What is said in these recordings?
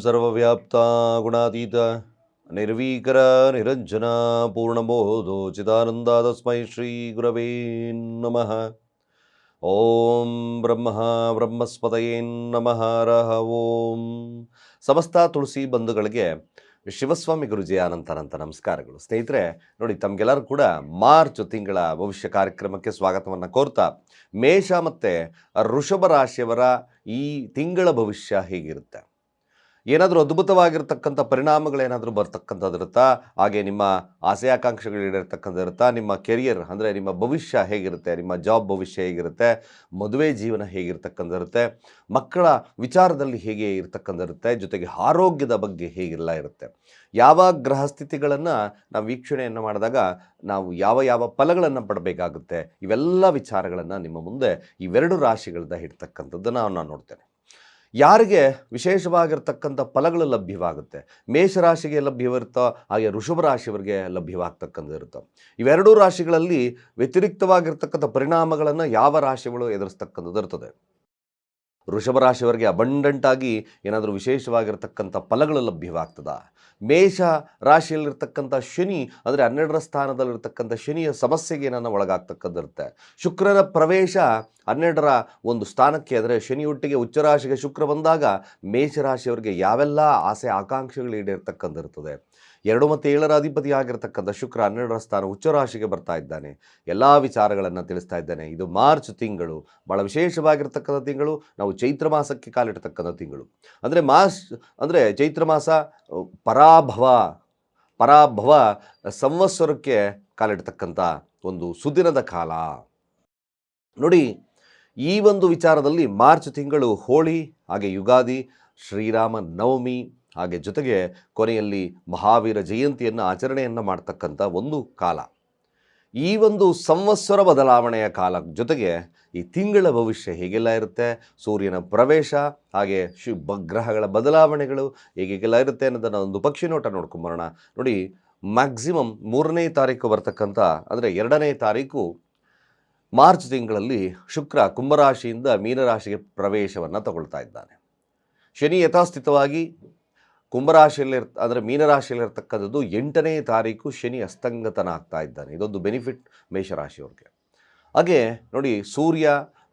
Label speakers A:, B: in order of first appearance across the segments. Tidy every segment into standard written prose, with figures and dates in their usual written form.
A: ಸರ್ವವ್ಯಾಪ್ತ ಗುಣಾತೀತ ನಿರ್ವೀಕರ ನಿರಂಜನ ಪೂರ್ಣಬೋಧೋ ಚಿದಾನಂದ ತಸ್ಮೈ ಶ್ರೀ ಗುರವೇ ನಮಃ. ಓಂ ಬ್ರಹ್ಮ ಬ್ರಹ್ಮಸ್ಪತಯೇ ನಮಃ ರಹ ಓಂ. ಸಮಸ್ತ ತುಳಸಿ ಬಂಧುಗಳಿಗೆ ಶಿವಸ್ವಾಮಿ ಗುರುಜಿಯ ಅನಂತ ನಮಸ್ಕಾರಗಳು. ಸ್ನೇಹಿತರೆ ನೋಡಿ, ತಮಗೆಲ್ಲರೂ ಕೂಡ ಮಾರ್ಚ್ ತಿಂಗಳ ಭವಿಷ್ಯ ಕಾರ್ಯಕ್ರಮಕ್ಕೆ ಸ್ವಾಗತವನ್ನು ಕೋರ್ತಾ, ಮೇಷ ಮತ್ತು ವೃಷಭ ರಾಶಿಯವರ ಈ ತಿಂಗಳ ಭವಿಷ್ಯ ಹೇಗಿರುತ್ತೆ, ಏನಾದರೂ ಅದ್ಭುತವಾಗಿರ್ತಕ್ಕಂಥ ಪರಿಣಾಮಗಳೇನಾದರೂ ಬರ್ತಕ್ಕಂಥದ್ದಿರುತ್ತಾ, ಹಾಗೆ ನಿಮ್ಮ ಆಸೆ ಆಕಾಂಕ್ಷೆಗಳು ಈಡೇರ್ತಕ್ಕಂಥದ್ದಿರುತ್ತಾ, ನಿಮ್ಮ ಕೆರಿಯರ್ ಅಂದರೆ ನಿಮ್ಮ ಭವಿಷ್ಯ ಹೇಗಿರುತ್ತೆ, ನಿಮ್ಮ ಜಾಬ್ ಭವಿಷ್ಯ ಹೇಗಿರುತ್ತೆ, ಮದುವೆ ಜೀವನ ಹೇಗಿರ್ತಕ್ಕಂಥದ್ದಿರುತ್ತೆ, ಮಕ್ಕಳ ವಿಚಾರದಲ್ಲಿ ಹೇಗೆ ಇರ್ತಕ್ಕಂಥದ್ದಿರುತ್ತೆ, ಜೊತೆಗೆ ಆರೋಗ್ಯದ ಬಗ್ಗೆ ಹೇಗೆಲ್ಲ ಇರುತ್ತೆ, ಯಾವ ಗ್ರಹ ಸ್ಥಿತಿಗಳನ್ನು ನಾವು ವೀಕ್ಷಣೆಯನ್ನು ಮಾಡಿದಾಗ ನಾವು ಯಾವ ಫಲಗಳನ್ನು ಪಡಬೇಕಾಗುತ್ತೆ, ಇವೆಲ್ಲ ವಿಚಾರಗಳನ್ನು ನಿಮ್ಮ ಮುಂದೆ ಇವೆರಡು ರಾಶಿಗಳಿಂದ ಇರ್ತಕ್ಕಂಥದ್ದನ್ನು ನಾನು ನೋಡ್ತೇನೆ. ಯಾರಿಗೆ ವಿಶೇಷವಾಗಿರ್ತಕ್ಕಂಥ ಫಲಗಳು ಲಭ್ಯವಾಗುತ್ತೆ, ಮೇಷರಾಶಿಗೆ ಲಭ್ಯವಿರುತ್ತೋ ಹಾಗೆ ವೃಷಭ ರಾಶಿಯವರಿಗೆ ಲಭ್ಯವಾಗ್ತಕ್ಕಂಥದ್ದು. ಇವೆರಡೂ ರಾಶಿಗಳಲ್ಲಿ ವ್ಯತಿರಿಕ್ತವಾಗಿರ್ತಕ್ಕಂಥ ಪರಿಣಾಮಗಳನ್ನು ಯಾವ ರಾಶಿಗಳು ಎದುರಿಸ್ತಕ್ಕಂಥದ್ದು ಇರ್ತದೆ. ವೃಷಭ ರಾಶಿಯವರಿಗೆ ಅಬಂಡೆಂಟಾಗಿ ಏನಾದರೂ ವಿಶೇಷವಾಗಿರ್ತಕ್ಕಂಥ ಫಲಗಳು ಲಭ್ಯವಾಗ್ತದ. ಮೇಷ ರಾಶಿಯಲ್ಲಿರ್ತಕ್ಕಂಥ ಶನಿ ಅಂದರೆ 12ರ ಸ್ಥಾನದಲ್ಲಿರ್ತಕ್ಕಂಥ ಶನಿಯ ಸಮಸ್ಯೆಗೆ ಏನಾನ ಒಳಗಾಗ್ತಕ್ಕಂಥಿರುತ್ತೆ. ಶುಕ್ರನ ಪ್ರವೇಶ 12ರ ಒಂದು ಸ್ಥಾನಕ್ಕೆ, ಅಂದರೆ ಶನಿಯೊಟ್ಟಿಗೆ ಉಚ್ಚರಾಶಿಗೆ ಶುಕ್ರ ಬಂದಾಗ ಮೇಷರಾಶಿಯವರಿಗೆ ಯಾವೆಲ್ಲ ಆಸೆ ಆಕಾಂಕ್ಷೆಗಳು ಈಡೇರ್ತಕ್ಕಂಥಿರ್ತದೆ. 2 ಮತ್ತು 7ರ ಅಧಿಪತಿ ಆಗಿರ್ತಕ್ಕಂಥ ಶುಕ್ರ 12ರ ಸ್ಥಾನ ಉಚ್ಚರಾಶಿಗೆ ಬರ್ತಾ ಇದ್ದಾನೆ. ಎಲ್ಲ ವಿಚಾರಗಳನ್ನು ತಿಳಿಸ್ತಾ ಇದ್ದಾನೆ. ಇದು ಮಾರ್ಚ್ ತಿಂಗಳು, ಭಾಳ ವಿಶೇಷವಾಗಿರ್ತಕ್ಕಂಥ ತಿಂಗಳು. ನಾವು ಚೈತ್ರ ಮಾಸಕ್ಕೆ ಕಾಲಿಡ್ತಕ್ಕಂಥ ತಿಂಗಳು. ಅಂದರೆ ಚೈತ್ರ ಮಾಸ ಪರಾಭವ ಸಂವತ್ಸರಕ್ಕೆ ಕಾಲಿಡ್ತಕ್ಕಂಥ ಒಂದು ಸುದಿನದ ಕಾಲ. ನೋಡಿ, ಈ ಒಂದು ವಿಚಾರದಲ್ಲಿ ಮಾರ್ಚ್ ತಿಂಗಳು ಹೋಳಿ, ಹಾಗೆ ಯುಗಾದಿ, ಶ್ರೀರಾಮ ನವಮಿ, ಹಾಗೆ ಜೊತೆಗೆ ಕೊನೆಯಲ್ಲಿ ಮಹಾವೀರ ಜಯಂತಿಯನ್ನು ಆಚರಣೆಯನ್ನು ಮಾಡ್ತಕ್ಕಂಥ ಒಂದು ಕಾಲ. ಈ ಒಂದು ಸಂವತ್ಸರ ಬದಲಾವಣೆಯ ಕಾಲ ಜೊತೆಗೆ ಈ ತಿಂಗಳ ಭವಿಷ್ಯ ಹೇಗೆಲ್ಲ ಇರುತ್ತೆ, ಸೂರ್ಯನ ಪ್ರವೇಶ, ಹಾಗೆ ಗ್ರಹಗಳ ಬದಲಾವಣೆಗಳು ಹೇಗೆಲ್ಲ ಇರುತ್ತೆ ಅನ್ನೋದನ್ನು ಒಂದು ಪಕ್ಷಿ ನೋಟ ನೋಡ್ಕೊಂಬರೋಣ. ನೋಡಿ, ಮ್ಯಾಕ್ಸಿಮಮ್ 3ನೇ ತಾರೀಕು ಬರ್ತಕ್ಕಂಥ, ಅಂದರೆ 2ನೇ ತಾರೀಕು ಮಾರ್ಚ್ ತಿಂಗಳಲ್ಲಿ ಶುಕ್ರ ಕುಂಭರಾಶಿಯಿಂದ ಮೀನರಾಶಿಗೆ ಪ್ರವೇಶವನ್ನು ತಗೊಳ್ತಾ ಇದ್ದಾನೆ. ಶನಿ ಯಥಾಸ್ಥಿತವಾಗಿ ಕುಂಭರಾಶಿಯಲ್ಲಿ ಅಂದರೆ ಮೀನರಾಶಿಯಲ್ಲಿರ್ತಕ್ಕಂಥದ್ದು 8ನೇ ತಾರೀಕು ಶನಿ ಅಸ್ತಂಗತನಾಗ್ತಾ ಇದ್ದಾನೆ. ಇದೊಂದು ಬೆನಿಫಿಟ್ ಮೇಷರಾಶಿಯವ್ರಿಗೆ. ಹಾಗೆ ನೋಡಿ, ಸೂರ್ಯ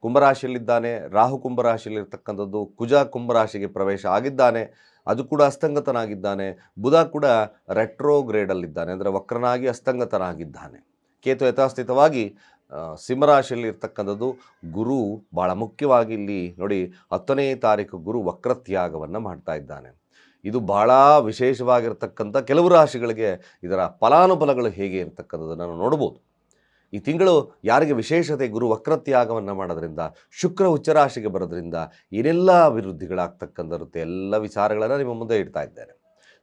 A: ಕುಂಭರಾಶಿಯಲ್ಲಿದ್ದಾನೆ, ರಾಹು ಕುಂಭರಾಶಿಯಲ್ಲಿರ್ತಕ್ಕಂಥದ್ದು, ಕುಜ ಕುಂಭರಾಶಿಗೆ ಪ್ರವೇಶ ಆಗಿದ್ದಾನೆ, ಅದು ಕೂಡ ಅಸ್ತಂಗತನಾಗಿದ್ದಾನೆ. ಬುಧ ಕೂಡ ರೆಟ್ರೋಗ್ರೇಡಲ್ಲಿದ್ದಾನೆ, ಅಂದರೆ ವಕ್ರನಾಗಿ ಅಸ್ತಂಗತನಾಗಿದ್ದಾನೆ. ಕೇತು ಯಥಾಸ್ಥಿತವಾಗಿ ಸಿಂಹರಾಶಿಯಲ್ಲಿ ಇರ್ತಕ್ಕಂಥದ್ದು. ಗುರು ಭಾಳ ಮುಖ್ಯವಾಗಿ ಇಲ್ಲಿ ನೋಡಿ, 10ನೇ ತಾರೀಕು ಗುರು ವಕ್ರತ್ಯಾಗವನ್ನು ಮಾಡ್ತಾ ಇದ್ದಾನೆ. ಇದು ಭಾಳ ವಿಶೇಷವಾಗಿರ್ತಕ್ಕಂಥ ಕೆಲವು ರಾಶಿಗಳಿಗೆ ಇದರ ಫಲಾನುಫಲಗಳು ಹೇಗೆ ಇರ್ತಕ್ಕಂಥದ್ದನ್ನು ನಾವು ನೋಡ್ಬೋದು. ಈ ತಿಂಗಳು ಯಾರಿಗೆ ವಿಶೇಷತೆ, ಗುರು ವಕ್ರತ್ಯಾಗವನ್ನು ಮಾಡೋದ್ರಿಂದ, ಶುಕ್ರ ಉಚ್ಚರಾಶಿಗೆ ಬರೋದ್ರಿಂದ ಏನೆಲ್ಲ ಅಭಿವೃದ್ಧಿಗಳಾಗ್ತಕ್ಕಂಥರುತ್ತೆ, ಎಲ್ಲ ವಿಚಾರಗಳನ್ನು ನಿಮ್ಮ ಮುಂದೆ ಇಡ್ತಾ ಇದ್ದೇನೆ.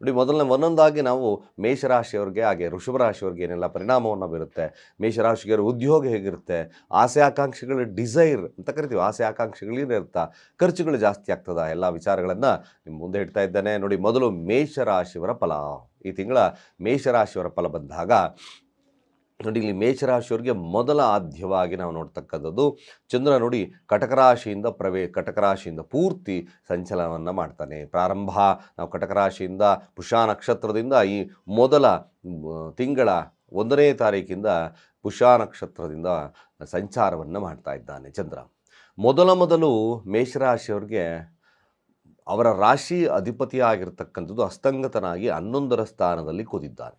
A: ನೋಡಿ, ಒಂದೊಂದಾಗಿ ನಾವು ಮೇಷರಾಶಿಯವ್ರಿಗೆ ಹಾಗೆ ವೃಷಭ ರಾಶಿಯವ್ರಿಗೆ ಏನೆಲ್ಲ ಪರಿಣಾಮವನ್ನು ಬೀರುತ್ತೆ, ಮೇಷರಾಶಿಯವರ ಉದ್ಯೋಗ ಹೇಗಿರುತ್ತೆ, ಆಸೆ ಆಕಾಂಕ್ಷೆಗಳ ಡಿಸೈರ್ ಅಂತ ಕರಿತೀವಿ, ಆಸೆ ಆಕಾಂಕ್ಷೆಗಳಿರುತ್ತೆ, ಖರ್ಚುಗಳು ಜಾಸ್ತಿ ಆಗ್ತದ, ಎಲ್ಲ ವಿಚಾರಗಳನ್ನು ನಿಮ್ಮ ಮುಂದೆ ಇಡ್ತಾ ಇದ್ದೇನೆ. ನೋಡಿ, ಮೊದಲು ಮೇಷರಾಶಿಯವರ ಫಲ. ಈ ತಿಂಗಳ ಮೇಷರಾಶಿಯವರ ಫಲ ಬಂದಾಗ ನೋಡಿ, ಇಲ್ಲಿ ಮೇಷರಾಶಿಯವರಿಗೆ ಮೊದಲ ಆದ್ಯವಾಗಿ ನಾವು ನೋಡ್ತಕ್ಕಂಥದ್ದು ಚಂದ್ರ. ನೋಡಿ, ಕಟಕರಾಶಿಯಿಂದ ಪೂರ್ತಿ ಸಂಚಲನವನ್ನು ಮಾಡ್ತಾನೆ. ಪ್ರಾರಂಭ ನಾವು ಕಟಕರಾಶಿಯಿಂದ ಪುಷ್ಯ ನಕ್ಷತ್ರದಿಂದ ಈ ಮೊದಲ ತಿಂಗಳ 1ನೇ ತಾರೀಕಿಂದ ಪುಷ್ಯ ನಕ್ಷತ್ರದಿಂದ ಸಂಚಾರವನ್ನು ಮಾಡ್ತಾ ಇದ್ದಾನೆ ಚಂದ್ರ. ಮೊದಲು ಮೇಷರಾಶಿಯವ್ರಿಗೆ ಅವರ ರಾಶಿ ಅಧಿಪತಿ ಆಗಿರ್ತಕ್ಕಂಥದ್ದು ಅಸ್ತಂಗತನಾಗಿ 11ರ ಸ್ಥಾನದಲ್ಲಿ ಕೂತಿದ್ದಾನೆ.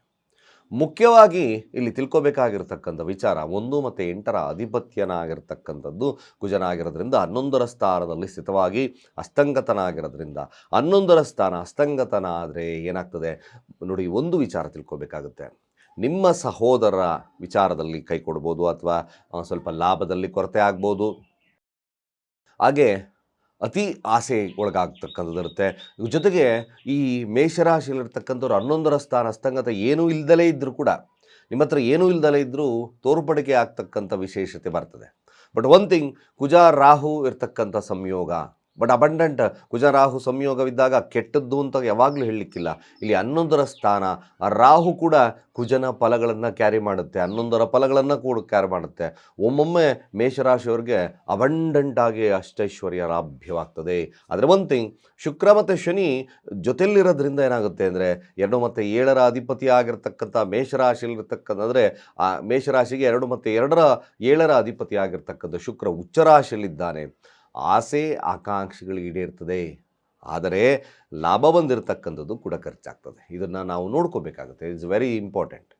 A: ಮುಖ್ಯವಾಗಿ ಇಲ್ಲಿ ತಿಳ್ಕೊಬೇಕಾಗಿರ್ತಕ್ಕಂಥ ವಿಚಾರ, 1 ಮತ್ತು 8ರ ಅಧಿಪತ್ಯನಾಗಿರ್ತಕ್ಕಂಥದ್ದು ಕುಜನಾಗಿರೋದ್ರಿಂದ 11ರ ಸ್ಥಾನದಲ್ಲಿ ಸ್ಥಿತವಾಗಿ ಅಸ್ತಂಗತನಾಗಿರೋದ್ರಿಂದ 11ರ ಸ್ಥಾನ ಅಸ್ತಂಗತನಾದರೆ ಏನಾಗ್ತದೆ ನೋಡಿ, ಒಂದು ವಿಚಾರ ತಿಳ್ಕೊಬೇಕಾಗುತ್ತೆ. ನಿಮ್ಮ ಸಹೋದರರ ವಿಚಾರದಲ್ಲಿ ಕೈ ಕೊಡ್ಬೋದು, ಅಥವಾ ಸ್ವಲ್ಪ ಲಾಭದಲ್ಲಿ ಕೊರತೆ ಆಗ್ಬೋದು, ಹಾಗೆ ಅತಿ ಆಸೆ ಒಳಗಾಗ್ತಕ್ಕಂಥದ್ದಿರುತ್ತೆ. ಜೊತೆಗೆ ಈ ಮೇಷರಾಶಿಯಲ್ಲಿರ್ತಕ್ಕಂಥವ್ರು 11ರ ಸ್ಥಾನ ಅಸ್ತಂಗತ ಏನೂ ಇಲ್ದಲೇ ಇದ್ದರೂ ಕೂಡ, ನಿಮ್ಮ ಹತ್ರ ಏನೂ ಇಲ್ದಲೇ ಇದ್ದರೂ ತೋರ್ಪಡಿಕೆ ಆಗ್ತಕ್ಕಂಥ ವಿಶೇಷತೆ ಬರ್ತದೆ. ಬಟ್ ಒನ್ ಥಿಂಗ್, ಕುಜ ರಾಹು ಇರ್ತಕ್ಕಂಥ ಸಂಯೋಗ ಬಟ್ ಅಬಂಡೆಂಟ್ ಕುಜರಾಹು ಸಂಯೋಗವಿದ್ದಾಗ ಕೆಟ್ಟದ್ದು ಅಂತ ಯಾವಾಗಲೂ ಹೇಳಲಿಕ್ಕಿಲ್ಲ. ಇಲ್ಲಿ 11ರ ಸ್ಥಾನ, ರಾಹು ಕೂಡ ಕುಜನ ಫಲಗಳನ್ನು ಕ್ಯಾರಿ ಮಾಡುತ್ತೆ, 11ರ ಫಲಗಳನ್ನು ಕೂಡ ಕ್ಯಾರಿ ಮಾಡುತ್ತೆ. ಒಮ್ಮೊಮ್ಮೆ ಮೇಷರಾಶಿಯವರಿಗೆ ಅಬಂಡೆಂಟ್ ಆಗಿ ಅಷ್ಟೈಶ್ವರ್ಯ ಲಾಭ್ಯವಾಗ್ತದೆ. ಆದರೆ ಒನ್ ಥಿಂಗ್, ಶುಕ್ರ ಮತ್ತು ಶನಿ ಜೊತೆಯಲ್ಲಿರೋದ್ರಿಂದ ಏನಾಗುತ್ತೆ ಅಂದರೆ 2 ಮತ್ತು 7ರ ಅಧಿಪತಿ ಆಗಿರ್ತಕ್ಕಂಥ ಮೇಷರಾಶಿಯಲ್ಲಿರ್ತಕ್ಕಂಥ, ಅಂದರೆ ಆ ಮೇಷರಾಶಿಗೆ 2 ಮತ್ತು 7ರ ಅಧಿಪತಿ ಆಗಿರ್ತಕ್ಕಂಥ ಶುಕ್ರ ಉಚ್ಚರಾಶಿಯಲ್ಲಿದ್ದಾನೆ. ಆಸೆ ಆಕಾಂಕ್ಷೆಗಳು ಈಡೇರ್ತದೆ, ಆದರೆ ಲಾಭ ಬಂದಿರತಕ್ಕಂಥದ್ದು ಕೂಡ ಖರ್ಚಾಗ್ತದೆ. ಇದನ್ನು ನಾವು ನೋಡ್ಕೋಬೇಕಾಗುತ್ತೆ. It's very important.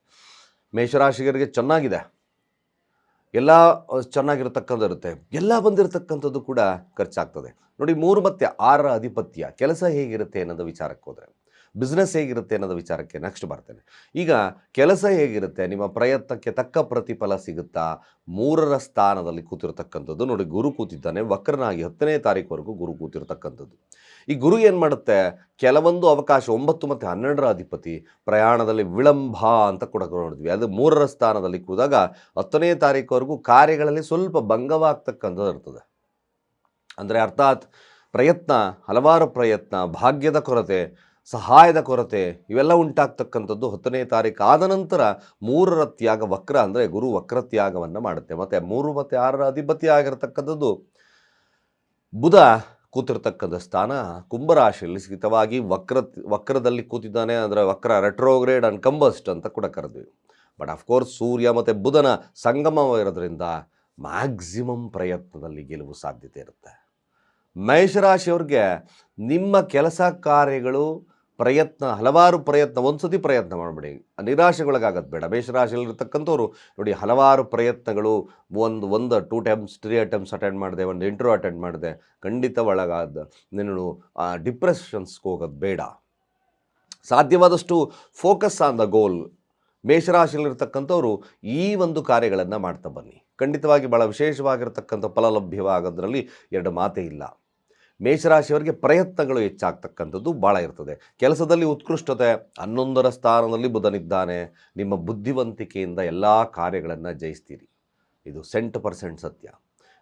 A: ಮೇಷರಾಶಿಗರಿಗೆ ಚೆನ್ನಾಗಿದೆ, ಎಲ್ಲ ಚೆನ್ನಾಗಿರ್ತಕ್ಕಂಥ ಇರುತ್ತೆ, ಎಲ್ಲ ಬಂದಿರತಕ್ಕಂಥದ್ದು ಕೂಡ ಖರ್ಚಾಗ್ತದೆ. ನೋಡಿ, 3 ಮತ್ತು 6ರ ಅಧಿಪತ್ಯ ಕೆಲಸ ಹೇಗಿರುತ್ತೆ ಅನ್ನೋದು ವಿಚಾರಕ್ಕೆ ಹೋದರೆ, ಬಿಸ್ನೆಸ್ ಹೇಗಿರುತ್ತೆ ಅನ್ನೋದು ವಿಚಾರಕ್ಕೆ ನೆಕ್ಸ್ಟ್ ಬರ್ತೇನೆ. ಈಗ ಕೆಲಸ ಹೇಗಿರುತ್ತೆ, ನಿಮ್ಮ ಪ್ರಯತ್ನಕ್ಕೆ ತಕ್ಕ ಪ್ರತಿಫಲ ಸಿಗುತ್ತಾ? 3ರ ಸ್ಥಾನದಲ್ಲಿ ಕೂತಿರ್ತಕ್ಕಂಥದ್ದು ನೋಡಿ, ಗುರು ಕೂತಿದ್ದಾನೆ ವಕ್ರನಾಗಿ 10ನೇ ತಾರೀಕುವರೆಗೂ ಗುರು ಕೂತಿರ್ತಕ್ಕಂಥದ್ದು. ಈ ಗುರು ಏನು ಮಾಡುತ್ತೆ, ಕೆಲವೊಂದು ಅವಕಾಶ 9 ಮತ್ತು 12ರ ಅಧಿಪತಿ ಪ್ರಯಾಣದಲ್ಲಿ ವಿಳಂಬ ಅಂತ ಕೂಡ ನೋಡಿದ್ವಿ. ಅದು 3ರ ಸ್ಥಾನದಲ್ಲಿ ಕೂದಾಗ 10ನೇ ತಾರೀಕುವರೆಗೂ ಕಾರ್ಯಗಳಲ್ಲಿ ಸ್ವಲ್ಪ ಭಂಗವಾಗ್ತಕ್ಕಂಥದ್ದು ಇರ್ತದೆ. ಅಂದರೆ ಅರ್ಥಾತ್ ಪ್ರಯತ್ನ, ಹಲವಾರು ಪ್ರಯತ್ನ, ಭಾಗ್ಯದ ಕೊರತೆ, ಸಹಾಯದ ಕೊರತೆ ಇವೆಲ್ಲ ಉಂಟಾಗ್ತಕ್ಕಂಥದ್ದು 10ನೇ ತಾರೀಕು ಆದ ನಂತರ 3ರ ತ್ಯಾಗ ವಕ್ರ, ಅಂದರೆ ಗುರು ವಕ್ರ ತ್ಯಾಗವನ್ನು ಮಾಡುತ್ತೆ. ಮತ್ತು 3 ಮತ್ತು 6ರ ಅಧಿಪತಿ ಆಗಿರತಕ್ಕಂಥದ್ದು ಬುಧ ಕೂತಿರ್ತಕ್ಕಂಥ ಸ್ಥಾನ ಕುಂಭರಾಶಿಯಲ್ಲಿ ಸ್ಥಿತವಾಗಿ ವಕ್ರದಲ್ಲಿ ಕೂತಿದ್ದಾನೆ. ಅಂದರೆ ವಕ್ರ, ರೆಟ್ರೋಗ್ರೇಡ್ ಅಂಡ್ ಕಂಬಸ್ಟ್ ಅಂತ ಕೂಡ ಕರೆದ್ವಿ. ಬಟ್ ಅಫ್ಕೋರ್ಸ್ ಸೂರ್ಯ ಮತ್ತು ಬುಧನ ಸಂಗಮವಿರೋದ್ರಿಂದ ಮ್ಯಾಕ್ಸಿಮಮ್ ಪ್ರಯತ್ನದಲ್ಲಿ ಗೆಲುವು ಸಾಧ್ಯತೆ ಇರುತ್ತೆ. ಮೇಷರಾಶಿಯವ್ರಿಗೆ ನಿಮ್ಮ ಕೆಲಸ ಕಾರ್ಯಗಳು ಪ್ರಯತ್ನ, ಹಲವಾರು ಪ್ರಯತ್ನ, ಒಂದು ಸತಿ ಪ್ರಯತ್ನ ಮಾಡಬೇಡಿ, ನಿರಾಶೆಗೊಳಗಾಗತ್ತೆ ಬೇಡ. ಮೇಷರಾಶಿಯಲ್ಲಿರ್ತಕ್ಕಂಥವ್ರು ನೋಡಿ, ಹಲವಾರು ಪ್ರಯತ್ನಗಳು, ಒಂದು 2 ಟೈಮ್ಸ್ 3 ಅಟೆಂಪ್ಟ್ಸ್ ಅಟೆಂಡ್ ಮಾಡಿದೆ, ಒಂದು ಇಂಟರ್ವ್ಯೂ ಅಟೆಂಡ್ ಮಾಡಿದೆ, ಖಂಡಿತ ಒಳಗಾದ ನೀನು ಡಿಪ್ರೆಷನ್ಸ್ಗೆ ಹೋಗೋದು ಬೇಡ. ಸಾಧ್ಯವಾದಷ್ಟು ಫೋಕಸ್ ಆನ್ ದ ಗೋಲ್. ಮೇಷರಾಶಿಯಲ್ಲಿರ್ತಕ್ಕಂಥವ್ರು ಈ ಒಂದು ಕಾರ್ಯಗಳನ್ನು ಮಾಡ್ತಾ ಬನ್ನಿ, ಖಂಡಿತವಾಗಿ ಭಾಳ ವಿಶೇಷವಾಗಿರ್ತಕ್ಕಂಥ ಫಲ ಲಭ್ಯವಾಗೋದ್ರಲ್ಲಿ 2 ಮಾತೇ ಇಲ್ಲ. ಮೇಷರಾಶಿಯವರಿಗೆ ಪ್ರಯತ್ನಗಳು ಹೆಚ್ಚಾಗ್ತಕ್ಕಂಥದ್ದು ಭಾಳ ಇರ್ತದೆ. ಕೆಲಸದಲ್ಲಿ ಉತ್ಕೃಷ್ಟತೆ, 11ರ ಸ್ಥಾನದಲ್ಲಿ ಬುಧನಿದ್ದಾನೆ. ನಿಮ್ಮ ಬುದ್ಧಿವಂತಿಕೆಯಿಂದ ಎಲ್ಲ ಕಾರ್ಯಗಳನ್ನು ಜಯಿಸ್ತೀರಿ, ಇದು 100% ಸತ್ಯ.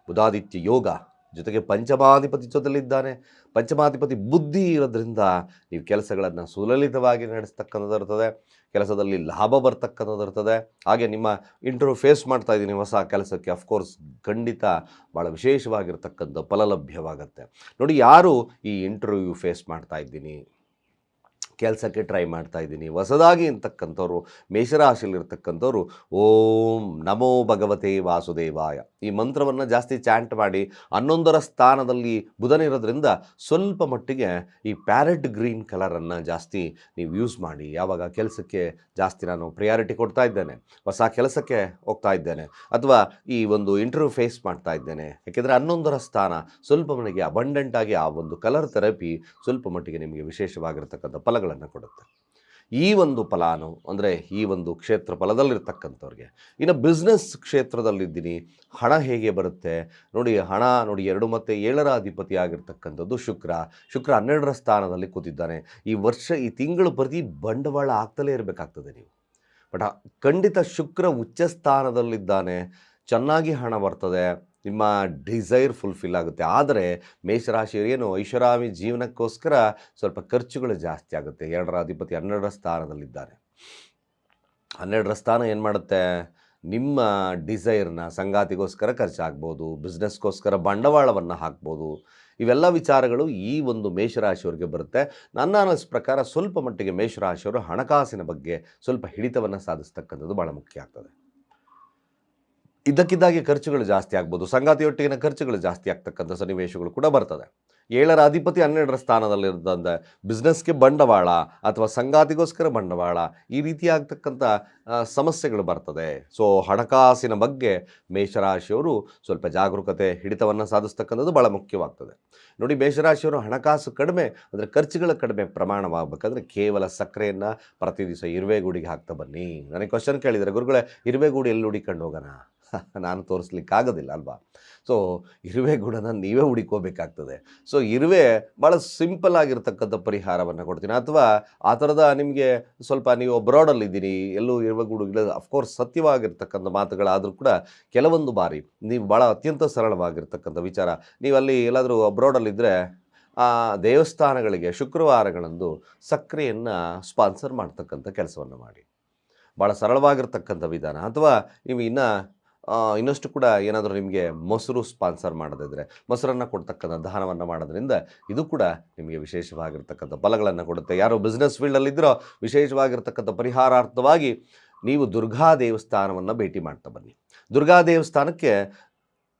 A: ಬುಧಾದಿತ್ಯ ಯೋಗ ಜೊತೆಗೆ ಪಂಚಮಾಧಿಪತಿ ಜೊತೆಲಿದ್ದಾನೆ. ಪಂಚಮಾಧಿಪತಿ ಬುದ್ಧಿ ಇರೋದ್ರಿಂದ ನೀವು ಕೆಲಸಗಳನ್ನು ಸುಲಲಿತವಾಗಿ ನಡೆಸ್ತಕ್ಕಂಥದ್ದು ಇರ್ತದೆ, ಕೆಲಸದಲ್ಲಿ ಲಾಭ ಬರ್ತಕ್ಕಂಥದ್ದು ಇರ್ತದೆ. ಹಾಗೆ ನಿಮ್ಮ ಇಂಟರ್ವ್ಯೂ ಫೇಸ್ ಮಾಡ್ತಾ ಇದ್ದೀನಿ ಹೊಸ ಕೆಲಸಕ್ಕೆ, ಅಫ್ಕೋರ್ಸ್ ಖಂಡಿತ ಭಾಳ ವಿಶೇಷವಾಗಿರ್ತಕ್ಕಂಥ ಫಲ ಲಭ್ಯವಾಗುತ್ತೆ. ನೋಡಿ, ಯಾರು ಈ ಇಂಟರ್ವ್ಯೂ ಫೇಸ್ ಮಾಡ್ತಾ ಇದ್ದೀನಿ, ಕೆಲಸಕ್ಕೆ ಟ್ರೈ ಮಾಡ್ತಾ ಇದ್ದೀನಿ ಹೊಸದಾಗಿ ಅಂತಕ್ಕಂಥವ್ರು, ಮೇಷರಾಶಿಯಲ್ಲಿರ್ತಕ್ಕಂಥವ್ರು ಓಂ ನಮೋ ಭಗವತೆ ವಾಸುದೇವಾಯ ಈ ಮಂತ್ರವನ್ನು ಜಾಸ್ತಿ ಚಾಂಟ್ ಮಾಡಿ. 11ರ ಸ್ಥಾನದಲ್ಲಿ ಬುಧನಿರೋದ್ರಿಂದ ಸ್ವಲ್ಪ ಮಟ್ಟಿಗೆ ಈ ಪ್ಯಾರೆಟ್ ಗ್ರೀನ್ ಕಲರನ್ನು ಜಾಸ್ತಿ ನೀವು ಯೂಸ್ ಮಾಡಿ. ಯಾವಾಗ ಕೆಲಸಕ್ಕೆ ಜಾಸ್ತಿ ನಾನು ಪ್ರಿಯಾರಿಟಿ ಕೊಡ್ತಾ ಇದ್ದೇನೆ, ಹೊಸ ಕೆಲಸಕ್ಕೆ ಹೋಗ್ತಾ ಇದ್ದೇನೆ, ಅಥವಾ ಈ ಒಂದು ಇಂಟರ್ವ್ಯೂ ಫೇಸ್ ಮಾಡ್ತಾ ಇದ್ದೇನೆ, ಯಾಕೆಂದರೆ 11ರ ಸ್ಥಾನ ಸ್ವಲ್ಪ ಮಟ್ಟಿಗೆ ಅಬಂಡೆಂಟಾಗಿ ಆ ಒಂದು ಕಲರ್ ಥೆರಪಿ ಸ್ವಲ್ಪ ಮಟ್ಟಿಗೆ ನಿಮಗೆ ವಿಶೇಷವಾಗಿರ್ತಕ್ಕಂಥ ಫಲಗಳನ್ನು ಕೊಡುತ್ತೆ. ಈ ಒಂದು ಫಲಾನು ಅಂದರೆ ಈ ಒಂದು ಕ್ಷೇತ್ರ ಫಲದಲ್ಲಿರ್ತಕ್ಕಂಥವ್ರಿಗೆ. ಇನ್ನು ಬಿಸ್ನೆಸ್ ಕ್ಷೇತ್ರದಲ್ಲಿದ್ದೀನಿ, ಹಣ ಹೇಗೆ ಬರುತ್ತೆ ನೋಡಿ. ಹಣ ನೋಡಿ, 2 ಮತ್ತು 7ರ ಅಧಿಪತಿ ಆಗಿರ್ತಕ್ಕಂಥದ್ದು ಶುಕ್ರ 12ರ ಸ್ಥಾನದಲ್ಲಿ ಕೂತಿದ್ದಾನೆ. ಈ ವರ್ಷ, ಈ ತಿಂಗಳು ಪ್ರತಿ ಬಂಡವಾಳ ಆಗ್ತಲೇ ಇರಬೇಕಾಗ್ತದೆ ನೀವು. ಬಟ್ ಖಂಡಿತ ಶುಕ್ರ ಉಚ್ಚ ಸ್ಥಾನದಲ್ಲಿದ್ದಾನೆ, ಚೆನ್ನಾಗಿ ಹಣ ಬರ್ತದೆ, ನಿಮ್ಮ ಡಿಸೈರ್ ಫುಲ್ಫಿಲ್ ಆಗುತ್ತೆ. ಆದರೆ ಮೇಷರಾಶಿಯರು ಏನು ಐಷಾರಾಮಿ ಜೀವನಕ್ಕೋಸ್ಕರ ಸ್ವಲ್ಪ ಖರ್ಚುಗಳು ಜಾಸ್ತಿ ಆಗುತ್ತೆ. 2ರ ಅಧಿಪತಿ 12ರ ಸ್ಥಾನದಲ್ಲಿದ್ದಾನೆ. 12ರ ಸ್ಥಾನ ಏನು ಮಾಡುತ್ತೆ, ನಿಮ್ಮ ಡಿಸೈರ್ನ ಸಂಗಾತಿಗೋಸ್ಕರ ಖರ್ಚಾಗ್ಬೋದು, ಬಿಸ್ನೆಸ್ಗೋಸ್ಕರ ಬಂಡವಾಳವನ್ನು ಹಾಕ್ಬೋದು. ಇವೆಲ್ಲ ವಿಚಾರಗಳು ಈ ಒಂದು ಮೇಷರಾಶಿಯವರಿಗೆ ಬರುತ್ತೆ. ನನ್ನ ಅನ್ನಿಸ್ ಪ್ರಕಾರ ಸ್ವಲ್ಪ ಮಟ್ಟಿಗೆ ಮೇಷರಾಶಿಯವರು ಹಣಕಾಸಿನ ಬಗ್ಗೆ ಸ್ವಲ್ಪ ಹಿಡಿತವನ್ನು ಸಾಧಿಸ್ತಕ್ಕಂಥದ್ದು ಭಾಳ ಮುಖ್ಯ ಆಗ್ತದೆ. ಇದ್ದಕ್ಕಿದ್ದಾಗೆ ಖರ್ಚುಗಳು ಜಾಸ್ತಿ ಆಗ್ಬೋದು, ಸಂಗಾತಿಯೊಟ್ಟಿಗಿನ ಖರ್ಚುಗಳು ಜಾಸ್ತಿ ಆಗ್ತಕ್ಕಂಥ ಸನ್ನಿವೇಶಗಳು ಕೂಡ ಬರ್ತದೆ. 7ರ ಅಧಿಪತಿ 12ರ ಸ್ಥಾನದಲ್ಲಿರೋದ್ರಿಂದ ಬಿಸ್ನೆಸ್ಗೆ ಬಂಡವಾಳ ಅಥವಾ ಸಂಗಾತಿಗೋಸ್ಕರ ಬಂಡವಾಳ ಈ ರೀತಿ ಆಗ್ತಕ್ಕಂಥ ಸಮಸ್ಯೆಗಳು ಬರ್ತದೆ. ಸೊ ಹಣಕಾಸಿನ ಬಗ್ಗೆ ಮೇಷರಾಶಿಯವರು ಸ್ವಲ್ಪ ಜಾಗರೂಕತೆ, ಹಿಡಿತವನ್ನು ಸಾಧಿಸ್ತಕ್ಕಂಥದ್ದು ಭಾಳ ಮುಖ್ಯವಾಗ್ತದೆ. ನೋಡಿ, ಮೇಷರಾಶಿಯವರು ಹಣಕಾಸು ಕಡಿಮೆ ಅಂದರೆ ಖರ್ಚುಗಳ ಕಡಿಮೆ ಪ್ರಮಾಣವಾಗಬೇಕಂದ್ರೆ ಕೇವಲ ಸಕ್ಕರೆಯನ್ನು ಪ್ರತಿ ದಿವಸ ಇರುವೆಗೂಡಿಗೆ ಹಾಕ್ತಾ ಬನ್ನಿ. ನನಗೆ ಕ್ವಶನ್ ಕೇಳಿದರೆ, ಗುರುಗಳೇ ಇರುವೆಗೂಡು ಎಲ್ಲಿ ಹುಡಿಕೊಂಡು ಹೋಗೋಣ, ನಾನು ತೋರಿಸ್ಲಿಕ್ಕಾಗೋದಿಲ್ಲ ಅಲ್ವಾ. ಸೊ ಇರುವೆಗೂಡನ್ನು ನೀವೇ ಹುಡುಕೋಬೇಕಾಗ್ತದೆ. ಸೊ ಇರುವೆ ಭಾಳ ಸಿಂಪಲ್ ಆಗಿರ್ತಕ್ಕಂಥ ಪರಿಹಾರವನ್ನು ಕೊಡ್ತೀನಿ. ಅಥವಾ ಆ ಥರದ ನಿಮಗೆ ಸ್ವಲ್ಪ ನೀವು ಅಬ್ರಾಡಲ್ಲಿದ್ದೀರಿ, ಎಲ್ಲೂ ಇರುವೆಗೂಡು ಇಲ್ಲ, ಅಫ್ಕೋರ್ಸ್ ಸತ್ಯವಾಗಿರ್ತಕ್ಕಂಥ ಮಾತುಗಳಾದರೂ ಕೂಡ ಕೆಲವೊಂದು ಬಾರಿ ನೀವು ಭಾಳ ಅತ್ಯಂತ ಸರಳವಾಗಿರ್ತಕ್ಕಂಥ ವಿಚಾರ, ನೀವು ಅಲ್ಲಿ ಎಲ್ಲಾದರೂ ಅಬ್ರಾಡಲ್ಲಿದ್ದರೆ ಆ ದೇವಸ್ಥಾನಗಳಿಗೆ ಶುಕ್ರವಾರಗಳಂದು ಸಕ್ಕರೆಯನ್ನು ಸ್ಪಾನ್ಸರ್ ಮಾಡ್ತಕ್ಕಂಥ ಕೆಲಸವನ್ನು ಮಾಡಿ. ಭಾಳ ಸರಳವಾಗಿರ್ತಕ್ಕಂಥ ವಿಧಾನ. ಅಥವಾ ನೀವು ಇನ್ನಷ್ಟು ಕೂಡ ಏನಾದರೂ ನಿಮಗೆ ಮೊಸರು ಸ್ಪಾನ್ಸರ್ ಮಾಡೋದಿದ್ರೆ ಮೊಸರನ್ನು ಕೊಡ್ತಕ್ಕಂಥ ದಾನವನ್ನು ಮಾಡೋದ್ರಿಂದ ಇದು ಕೂಡ ನಿಮಗೆ ವಿಶೇಷವಾಗಿರ್ತಕ್ಕಂಥ ಫಲಗಳನ್ನು ಕೊಡುತ್ತೆ. ಯಾರು ಬಿಸ್ನೆಸ್ ಫೀಲ್ಡಲ್ಲಿದ್ದರೋ ವಿಶೇಷವಾಗಿರ್ತಕ್ಕಂಥ ಪರಿಹಾರಾರ್ಥವಾಗಿ ನೀವು ದುರ್ಗಾ ದೇವಸ್ಥಾನವನ್ನು ಭೇಟಿ ಮಾಡ್ತಾ ಬನ್ನಿ. ದುರ್ಗಾ ದೇವಸ್ಥಾನಕ್ಕೆ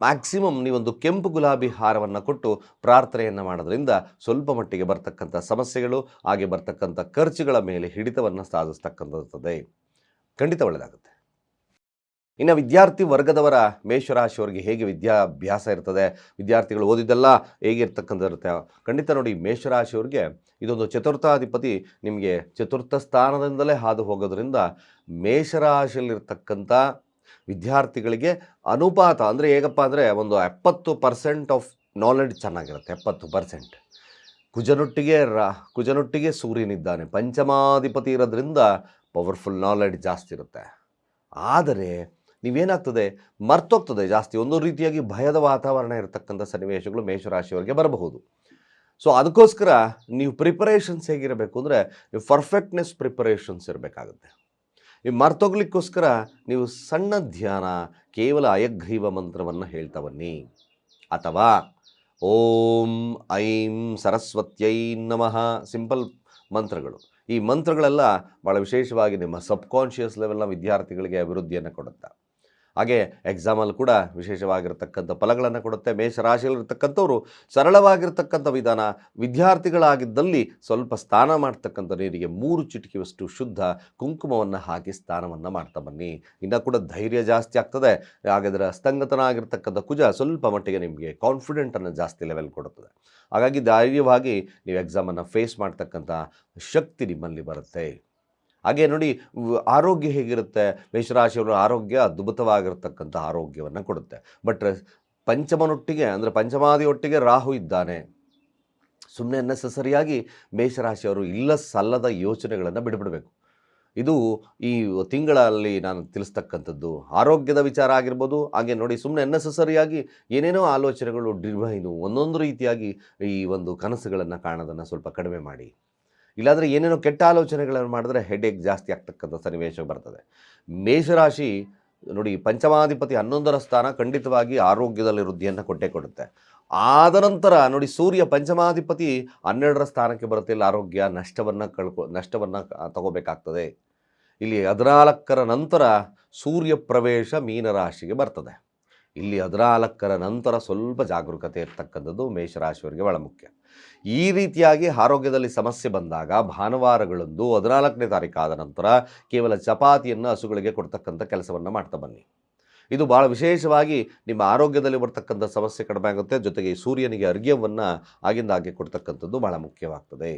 A: ಮ್ಯಾಕ್ಸಿಮಮ್ ನೀವೊಂದು ಕೆಂಪು ಗುಲಾಬಿ ಹಾರವನ್ನು ಕೊಟ್ಟು ಪ್ರಾರ್ಥನೆಯನ್ನು ಮಾಡೋದ್ರಿಂದ ಸ್ವಲ್ಪ ಮಟ್ಟಿಗೆ ಬರ್ತಕ್ಕಂಥ ಸಮಸ್ಯೆಗಳು ಹಾಗೆ ಬರ್ತಕ್ಕಂಥ ಖರ್ಚುಗಳ ಮೇಲೆ ಹಿಡಿತವನ್ನು ಸಾಧಿಸ್ತಕ್ಕಂಥದ್ದು ಖಂಡಿತ ಒಳ್ಳೆಯದಾಗುತ್ತೆ. ಇನ್ನು ವಿದ್ಯಾರ್ಥಿ ವರ್ಗದವರ ಮೇಷರಾಶಿಯವರಿಗೆ ಹೇಗೆ ವಿದ್ಯಾಭ್ಯಾಸ ಇರ್ತದೆ, ವಿದ್ಯಾರ್ಥಿಗಳು ಓದಿದ್ದೆಲ್ಲ ಹೇಗಿರ್ತಕ್ಕಂಥ ಇರುತ್ತೆ ಖಂಡಿತ ನೋಡಿ. ಮೇಷರಾಶಿಯವರಿಗೆ ಇದೊಂದು ಚತುರ್ಥಾಧಿಪತಿ ನಿಮಗೆ ಚತುರ್ಥ ಸ್ಥಾನದಿಂದಲೇ ಹಾದು ಹೋಗೋದ್ರಿಂದ ಮೇಷರಾಶಿಯಲ್ಲಿರ್ತಕ್ಕಂಥ ವಿದ್ಯಾರ್ಥಿಗಳಿಗೆ ಅನುಪಾತ ಅಂದರೆ ಹೇಗಪ್ಪ ಅಂದರೆ ಒಂದು 70% ಆಫ್ ನಾಲೆಡ್ಜ್ ಚೆನ್ನಾಗಿರುತ್ತೆ. 70% ಕುಜನೊಟ್ಟಿಗೆ ಸೂರ್ಯನಿದ್ದಾನೆ, ಪಂಚಮಾಧಿಪತಿ ಇರೋದ್ರಿಂದ ಪವರ್ಫುಲ್ ನಾಲೆಡ್ಜ್ ಜಾಸ್ತಿ ಇರುತ್ತೆ. ಆದರೆ ನೀವೇನಾಗ್ತದೆ ಮರ್ತೋಗ್ತದೆ ಜಾಸ್ತಿ. ಒಂದು ರೀತಿಯಾಗಿ ಭಯದ ವಾತಾವರಣ ಇರತಕ್ಕಂಥ ಸನ್ನಿವೇಶಗಳು ಮೇಷರಾಶಿಯವರಿಗೆ ಬರಬಹುದು. ಸೊ ಅದಕ್ಕೋಸ್ಕರ ನೀವು ಪ್ರಿಪರೇಷನ್ಸ್ ಹೇಗಿರಬೇಕು ಅಂದರೆ ನೀವು ಪರ್ಫೆಕ್ಟ್ನೆಸ್ ಪ್ರಿಪರೇಷನ್ಸ್ ಇರಬೇಕಾಗುತ್ತೆ. ಈ ಮರ್ತೋಗ್ಲಿಕ್ಕೋಸ್ಕರ ನೀವು ಸಣ್ಣ ಧ್ಯಾನ, ಕೇವಲ ಅಯಗ್ರೀವ ಮಂತ್ರವನ್ನು ಹೇಳ್ತಾ ಬನ್ನಿ. ಅಥವಾ ಓಂ ಐಂ ಸರಸ್ವತ್ಯೈ ನಮಃ, ಸಿಂಪಲ್ ಮಂತ್ರಗಳು. ಈ ಮಂತ್ರಗಳೆಲ್ಲ ಭಾಳ ವಿಶೇಷವಾಗಿ ನಿಮ್ಮ ಸಬ್ಕಾನ್ಷಿಯಸ್ ಲೆವೆಲ್ನ ವಿದ್ಯಾರ್ಥಿಗಳಿಗೆ ಅಭಿವೃದ್ಧಿಯನ್ನು ಕೊಡುತ್ತೆ. ಹಾಗೆ ಎಕ್ಸಾಮಲ್ಲಿ ಕೂಡ ವಿಶೇಷವಾಗಿರ್ತಕ್ಕಂಥ ಫಲಗಳನ್ನು ಕೊಡುತ್ತೆ. ಮೇಷರಾಶಿಯಲ್ಲಿರ್ತಕ್ಕಂಥವ್ರು ಸರಳವಾಗಿರ್ತಕ್ಕಂಥ ವಿಧಾನ, ವಿದ್ಯಾರ್ಥಿಗಳಾಗಿದ್ದಲ್ಲಿ ಸ್ವಲ್ಪ ಸ್ನಾನ ಮಾಡ್ತಕ್ಕಂಥ ನೀರಿಗೆ 3 ಚಿಟಿಕೆಯಷ್ಟು ಶುದ್ಧ ಕುಂಕುಮವನ್ನು ಹಾಕಿ ಸ್ನಾನವನ್ನು ಮಾಡ್ತಾ ಬನ್ನಿ. ಇನ್ನೂ ಕೂಡ ಧೈರ್ಯ ಜಾಸ್ತಿ ಆಗ್ತದೆ. ಹಾಗಾದರೆ ಅಸ್ತಂಗತನ ಆಗಿರ್ತಕ್ಕಂಥ ಕುಜ ಸ್ವಲ್ಪ ಮಟ್ಟಿಗೆ ನಿಮಗೆ ಕಾನ್ಫಿಡೆಂಟನ್ನು ಜಾಸ್ತಿ ಲೆವೆಲ್ ಕೊಡುತ್ತದೆ. ಹಾಗಾಗಿ ಧೈರ್ಯವಾಗಿ ನೀವು ಎಕ್ಸಾಮನ್ನು ಫೇಸ್ ಮಾಡ್ತಕ್ಕಂಥ ಶಕ್ತಿ ನಿಮ್ಮಲ್ಲಿ ಬರುತ್ತೆ. ಹಾಗೆ ನೋಡಿ, ಆರೋಗ್ಯ ಹೇಗಿರುತ್ತೆ, ಮೇಷರಾಶಿಯವರ ಆರೋಗ್ಯ ಅದ್ಭುತವಾಗಿರ್ತಕ್ಕಂಥ ಆರೋಗ್ಯವನ್ನು ಕೊಡುತ್ತೆ. ಬಟ್ ಪಂಚಮನೊಟ್ಟಿಗೆ ಅಂದರೆ ಪಂಚಮಾದಿಯೊಟ್ಟಿಗೆ ರಾಹು ಇದ್ದಾನೆ. ಸುಮ್ಮನೆ ಅನ್ನೆಸರಿಯಾಗಿ ಮೇಷರಾಶಿಯವರು ಇಲ್ಲ ಸಲ್ಲದ ಯೋಚನೆಗಳನ್ನು ಬಿಡಬೇಕು. ಇದು ಈ ತಿಂಗಳಲ್ಲಿ ನಾನು ತಿಳಿಸ್ತಕ್ಕಂಥದ್ದು ಆರೋಗ್ಯದ ವಿಚಾರ ಆಗಿರ್ಬೋದು. ಹಾಗೆ ನೋಡಿ, ಸುಮ್ಮನೆ ಅನ್ನೆಸರಿಯಾಗಿ ಏನೇನೋ ಆಲೋಚನೆಗಳು ಡಿವೈನು ಒಂದೊಂದು ರೀತಿಯಾಗಿ ಈ ಒಂದು ಕನಸುಗಳನ್ನು ಕಾಣೋದನ್ನು ಸ್ವಲ್ಪ ಕಡಿಮೆ ಮಾಡಿ. ಇಲ್ಲಾಂದರೆ ಏನೇನೋ ಕೆಟ್ಟ ಆಲೋಚನೆಗಳನ್ನು ಮಾಡಿದ್ರೆ ಹೆಡೇಕ್ ಜಾಸ್ತಿ ಆಗ್ತಕ್ಕಂಥ ಸನ್ನಿವೇಶ ಬರ್ತದೆ. ಮೇಷರಾಶಿ ನೋಡಿ, ಪಂಚಮಾಧಿಪತಿ 11ರ ಸ್ಥಾನ ಖಂಡಿತವಾಗಿ ಆರೋಗ್ಯದಲ್ಲಿ ವೃದ್ಧಿಯನ್ನು ಕೊಡುತ್ತೆ. ಆದ ನಂತರ ನೋಡಿ, ಸೂರ್ಯ ಪಂಚಮಾಧಿಪತಿ 12ರ ಸ್ಥಾನಕ್ಕೆ ಬರುತ್ತೆ. ಇಲ್ಲಿ ಆರೋಗ್ಯ ನಷ್ಟವನ್ನು ತಗೋಬೇಕಾಗ್ತದೆ. ಇಲ್ಲಿ 14ರ ನಂತರ ಸೂರ್ಯ ಪ್ರವೇಶ ಮೀನರಾಶಿಗೆ ಬರ್ತದೆ. ಇಲ್ಲಿ 14ರ ನಂತರ ಸ್ವಲ್ಪ ಜಾಗರೂಕತೆ ಇರ್ತಕ್ಕಂಥದ್ದು ಮೇಷರಾಶಿಯವರಿಗೆ ಭಾಳ ಮುಖ್ಯ. ಈ ರೀತಿಯಾಗಿ ಆರೋಗ್ಯದಲ್ಲಿ ಸಮಸ್ಯೆ ಬಂದಾಗ ಭಾನುವಾರಗಳಂದು 14ನೇ ತಾರೀಕು ಆದ ನಂತರ ಕೇವಲ ಚಪಾತಿಯನ್ನು ಹಸುಗಳಿಗೆ ಕೊಡ್ತಕ್ಕಂಥ ಕೆಲಸವನ್ನು ಮಾಡ್ತಾ ಬನ್ನಿ. ಇದು ಭಾಳ ವಿಶೇಷವಾಗಿ ನಿಮ್ಮ ಆರೋಗ್ಯದಲ್ಲಿ ಬರ್ತಕ್ಕಂಥ ಸಮಸ್ಯೆ ಕಡಿಮೆ ಆಗುತ್ತೆ. ಜೊತೆಗೆ ಸೂರ್ಯನಿಗೆ ಅರ್ಘ್ಯವನ್ನು ಆಗಿಂದಾಗೆ ಕೊಡ್ತಕ್ಕಂಥದ್ದು ಭಾಳ ಮುಖ್ಯವಾಗ್ತದೆ.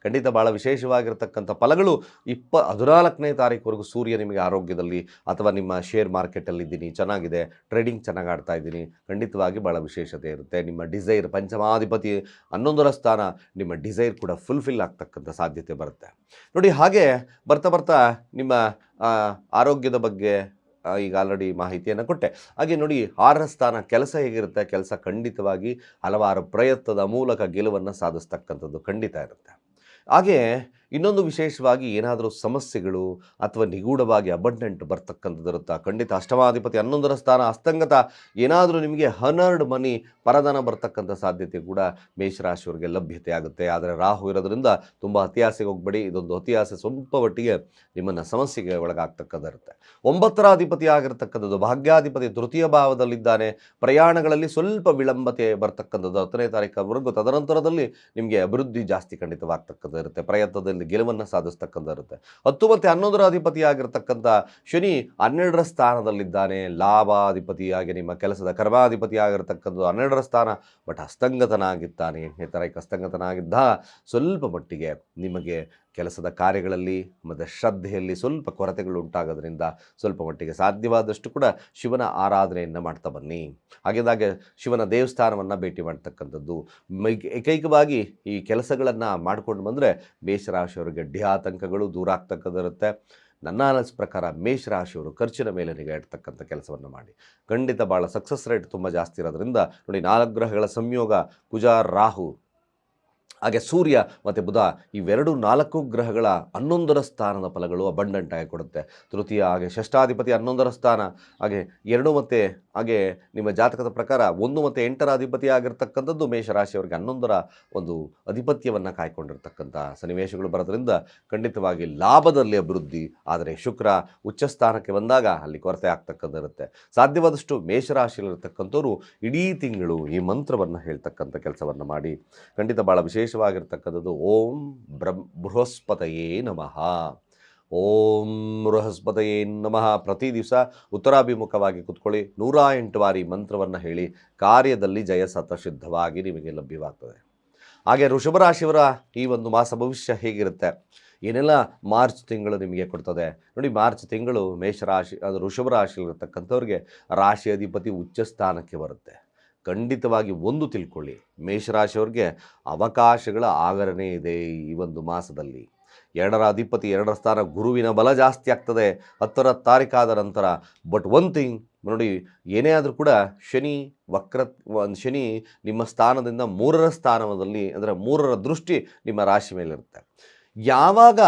A: ಖಂಡಿತ ಭಾಳ ವಿಶೇಷವಾಗಿರ್ತಕ್ಕಂಥ ಫಲಗಳು 14ನೇ ತಾರೀಕುವರೆಗೂ ಸೂರ್ಯ ನಿಮಗೆ ಆರೋಗ್ಯದಲ್ಲಿ, ಅಥವಾ ನಿಮ್ಮ ಶೇರ್ ಮಾರ್ಕೆಟಲ್ಲಿದ್ದೀನಿ, ಚೆನ್ನಾಗಿದೆ, ಟ್ರೇಡಿಂಗ್ ಚೆನ್ನಾಗಿ ಆಡ್ತಾ ಇದ್ದೀನಿ, ಖಂಡಿತವಾಗಿ ಭಾಳ ವಿಶೇಷತೆ ಇರುತ್ತೆ. ನಿಮ್ಮ ಡಿಸೈರ್ ಪಂಚಮಾಧಿಪತಿ 11ರ ಸ್ಥಾನ, ನಿಮ್ಮ ಡಿಸೈರ್ ಕೂಡ ಫುಲ್ಫಿಲ್ ಆಗ್ತಕ್ಕಂಥ ಸಾಧ್ಯತೆ ಬರುತ್ತೆ ನೋಡಿ. ಹಾಗೆ ಬರ್ತಾ ಬರ್ತಾ ನಿಮ್ಮ ಆರೋಗ್ಯದ ಬಗ್ಗೆ ಈಗ ಆಲ್ರೆಡಿ ಮಾಹಿತಿಯನ್ನು ಕೊಟ್ಟೆ. ಹಾಗೆ ನೋಡಿ, 6ರ ಸ್ಥಾನ ಕೆಲಸ ಹೇಗಿರುತ್ತೆ, ಕೆಲಸ ಖಂಡಿತವಾಗಿ ಹಲವಾರು ಪ್ರಯತ್ನದ ಮೂಲಕ ಗೆಲುವನ್ನು ಸಾಧಿಸ್ತಕ್ಕಂಥದ್ದು ಖಂಡಿತ ಇರುತ್ತೆ. ಹಾಗೆ ಇನ್ನೊಂದು ವಿಶೇಷವಾಗಿ ಏನಾದರೂ ಸಮಸ್ಯೆಗಳು ಅಥವಾ ನಿಗೂಢವಾಗಿ ಅಬಂಡೆಂಟ್ ಬರ್ತಕ್ಕಂಥದ್ದು ಇರುತ್ತಾ, ಖಂಡಿತ ಅಷ್ಟಮಾಧಿಪತಿ 11ರ ಸ್ಥಾನ ಅಸ್ತಂಗತ ಏನಾದರೂ ನಿಮಗೆ ಹನರ್ಡ್ ಮನಿ ಪರದಾನ ಬರ್ತಕ್ಕಂಥ ಸಾಧ್ಯತೆ ಕೂಡ ಮೇಷರಾಶಿಯವರಿಗೆ ಲಭ್ಯತೆ ಆಗುತ್ತೆ. ಆದರೆ ರಾಹು ಇರೋದ್ರಿಂದ ತುಂಬ ಅತಿಯಾಸೆಗೆ ಹೋಗಬೇಡಿ. ಇದೊಂದು ಅತಿಯಾಸೆ ಸ್ವಲ್ಪ ಮಟ್ಟಿಗೆ ನಿಮ್ಮನ್ನು ಸಮಸ್ಯೆಗೆ ಒಳಗಾಗ್ತಕ್ಕಂಥ ಇರುತ್ತೆ. 9ರ ಅಧಿಪತಿ ಆಗಿರ್ತಕ್ಕಂಥದ್ದು ಭಾಗ್ಯಾಧಿಪತಿ ತೃತೀಯ ಭಾವದಲ್ಲಿದ್ದಾನೆ. ಪ್ರಯಾಣಗಳಲ್ಲಿ ಸ್ವಲ್ಪ ವಿಳಂಬತೆ ಬರ್ತಕ್ಕಂಥದ್ದು 10ನೇ ತಾರೀಕುವರೆಗೂ. ತದನಂತರದಲ್ಲಿ ನಿಮಗೆ ಅಭಿವೃದ್ಧಿ ಜಾಸ್ತಿ ಖಂಡಿತವಾಗ್ತಕ್ಕಂಥ ಇರುತ್ತೆ. ಪ್ರಯತ್ನದಲ್ಲಿ ಗೆಲುವನ್ನು ಸಾಧಿಸ್ತಕ್ಕಂಥ ಇರುತ್ತೆ. 10 ಮತ್ತು 11ರ ಅಧಿಪತಿ ಆಗಿರ್ತಕ್ಕಂಥ ಶನಿ 12ರ ಸ್ಥಾನದಲ್ಲಿದ್ದಾನೆ. ಲಾಭಾಧಿಪತಿಯಾಗಿ ನಿಮ್ಮ ಕೆಲಸದ ಕರ್ಮಾಧಿಪತಿ ಆಗಿರ್ತಕ್ಕಂಥ 12ರ ಸ್ಥಾನ, ಬಟ್ ಹಸ್ತಂಗತನಾಗಿದ್ದಾನೆ. 8ನೇ ತಾರೀಕು ಹಸ್ತಂಗತನಾಗಿದ್ದ ಸ್ವಲ್ಪ ಮಟ್ಟಿಗೆ ನಿಮಗೆ ಕೆಲಸದ ಕಾರ್ಯಗಳಲ್ಲಿ ಮತ್ತು ಶ್ರದ್ಧೆಯಲ್ಲಿ ಸ್ವಲ್ಪ ಕೊರತೆಗಳು ಉಂಟಾಗೋದ್ರಿಂದ ಸ್ವಲ್ಪ ಮಟ್ಟಿಗೆ ಸಾಧ್ಯವಾದಷ್ಟು ಕೂಡ ಶಿವನ ಆರಾಧನೆಯನ್ನು ಮಾಡ್ತಾ ಬನ್ನಿ. ಹಾಗೆದಾಗೆ ಶಿವನ ದೇವಸ್ಥಾನವನ್ನು ಭೇಟಿ ಮಾಡ್ತಕ್ಕಂಥದ್ದು. ಏಕೈಕವಾಗಿ ಈ ಕೆಲಸಗಳನ್ನು ಮಾಡ್ಕೊಂಡು ಬಂದರೆ ಮೇಷರಾಶಿಯವರಿಗೆ ಆತಂಕಗಳು ದೂರ ಆಗ್ತಕ್ಕಂಥಿರುತ್ತೆ. ನನ್ನ ಅನಿಸ್ ಪ್ರಕಾರ ಮೇಷರಾಶಿಯವರು ಖರ್ಚಿನ ಮೇಲೆ ನಿಗಾ ಇಡ್ತಕ್ಕಂಥ ಕೆಲಸವನ್ನು ಮಾಡಿ. ಖಂಡಿತ ಭಾಳ ಸಕ್ಸಸ್ ರೇಟ್ ತುಂಬ ಜಾಸ್ತಿ ಇರೋದ್ರಿಂದ ನೋಡಿ, 4 ಗ್ರಹಗಳ ಸಂಯೋಗ, ಕುಜ, ರಾಹು ಹಾಗೆ ಸೂರ್ಯ ಮತ್ತು ಬುಧ, ಇವೆರಡು 4 ಗ್ರಹಗಳ 11ರ ಸ್ಥಾನದ ಫಲಗಳು ಅಬಂಡೆಂಟ್ ಆಗಿ ಕೊಡುತ್ತೆ. ತೃತೀಯ ಹಾಗೆ ಷಷ್ಠಾಧಿಪತಿ 11ರ ಸ್ಥಾನ, ಹಾಗೆ 2 ಮತ್ತು ಹಾಗೆ ನಿಮ್ಮ ಜಾತಕದ ಪ್ರಕಾರ 1 ಮತ್ತು 8ರ ಅಧಿಪತಿ ಆಗಿರ್ತಕ್ಕಂಥದ್ದು ಮೇಷರಾಶಿಯವರಿಗೆ 11ರ ಒಂದು ಅಧಿಪತ್ಯವನ್ನು ಕಾಯ್ಕೊಂಡಿರ್ತಕ್ಕಂಥ ಸನ್ನಿವೇಶಗಳು ಬರೋದ್ರಿಂದ ಖಂಡಿತವಾಗಿ ಲಾಭದಲ್ಲಿ ಅಭಿವೃದ್ಧಿ. ಆದರೆ ಶುಕ್ರ ಉಚ್ಚ ಸ್ಥಾನಕ್ಕೆ ಬಂದಾಗ ಅಲ್ಲಿ ಕೊರತೆ ಆಗ್ತಕ್ಕಂಥಿರುತ್ತೆ. ಸಾಧ್ಯವಾದಷ್ಟು ಮೇಷರಾಶಿಯಲ್ಲಿರ್ತಕ್ಕಂಥವ್ರು ಇಡೀ ತಿಂಗಳು ಈ ಮಂತ್ರವನ್ನು ಹೇಳ್ತಕ್ಕಂಥ ಕೆಲಸವನ್ನು ಮಾಡಿ. ಖಂಡಿತ ಭಾಳ ವಿಶೇಷವಾಗಿರ್ತಕ್ಕಂಥದ್ದು ಓಂ ಬೃಹಸ್ಪತಯೇ ನಮಃ, ಓಂ ಬೃಹಸ್ಪತಯೇ ನಮಃ. ಪ್ರತಿ ದಿವಸ ಉತ್ತರಾಭಿಮುಖವಾಗಿ ಕೂತ್ಕೊಳ್ಳಿ, 108 ಬಾರಿ ಮಂತ್ರವನ್ನು ಹೇಳಿ. ಕಾರ್ಯದಲ್ಲಿ ಜಯ ಸತಸಿದ್ಧವಾಗಿ ನಿಮಗೆ ಲಭ್ಯವಾಗ್ತದೆ. ಹಾಗೆ ವೃಷಭ ರಾಶಿಯವರ ಈ ಒಂದು ಮಾಸ ಭವಿಷ್ಯ ಹೇಗಿರುತ್ತೆ, ಏನೆಲ್ಲ ಮಾರ್ಚ್ ತಿಂಗಳು ನಿಮಗೆ ಕೊಡ್ತದೆ ನೋಡಿ. ಮಾರ್ಚ್ ತಿಂಗಳು ಮೇಷರಾಶಿ ಅದು ವೃಷಭ ರಾಶಿಯಲ್ಲಿರ್ತಕ್ಕಂಥವ್ರಿಗೆ ರಾಶಿ ಅಧಿಪತಿ ಉಚ್ಚ ಸ್ಥಾನಕ್ಕೆ ಬರುತ್ತೆ. ಖಂಡಿತವಾಗಿ ಒಂದು ತಿಳ್ಕೊಳ್ಳಿ, ಮೇಷರಾಶಿಯವ್ರಿಗೆ ಅವಕಾಶಗಳ ಆಗರಣೆ ಇದೆ ಈ ಒಂದು ಮಾಸದಲ್ಲಿ. 2ರ ಅಧಿಪತಿ 2ರ ಸ್ಥಾನ, ಗುರುವಿನ ಬಲ ಜಾಸ್ತಿ ಆಗ್ತದೆ 10ರ ತಾರೀಕಾದ ನಂತರ. ಬಟ್ ಒನ್ ಥಿಂಗ್ ನೋಡಿ, ಏನೇ ಆದರೂ ಕೂಡ ಶನಿ ನಿಮ್ಮ ಸ್ಥಾನದಿಂದ 3ರ ಸ್ಥಾನದಲ್ಲಿ, ಅಂದರೆ 3ರ ದೃಷ್ಟಿ ನಿಮ್ಮ ರಾಶಿ ಮೇಲಿರುತ್ತೆ. ಯಾವಾಗ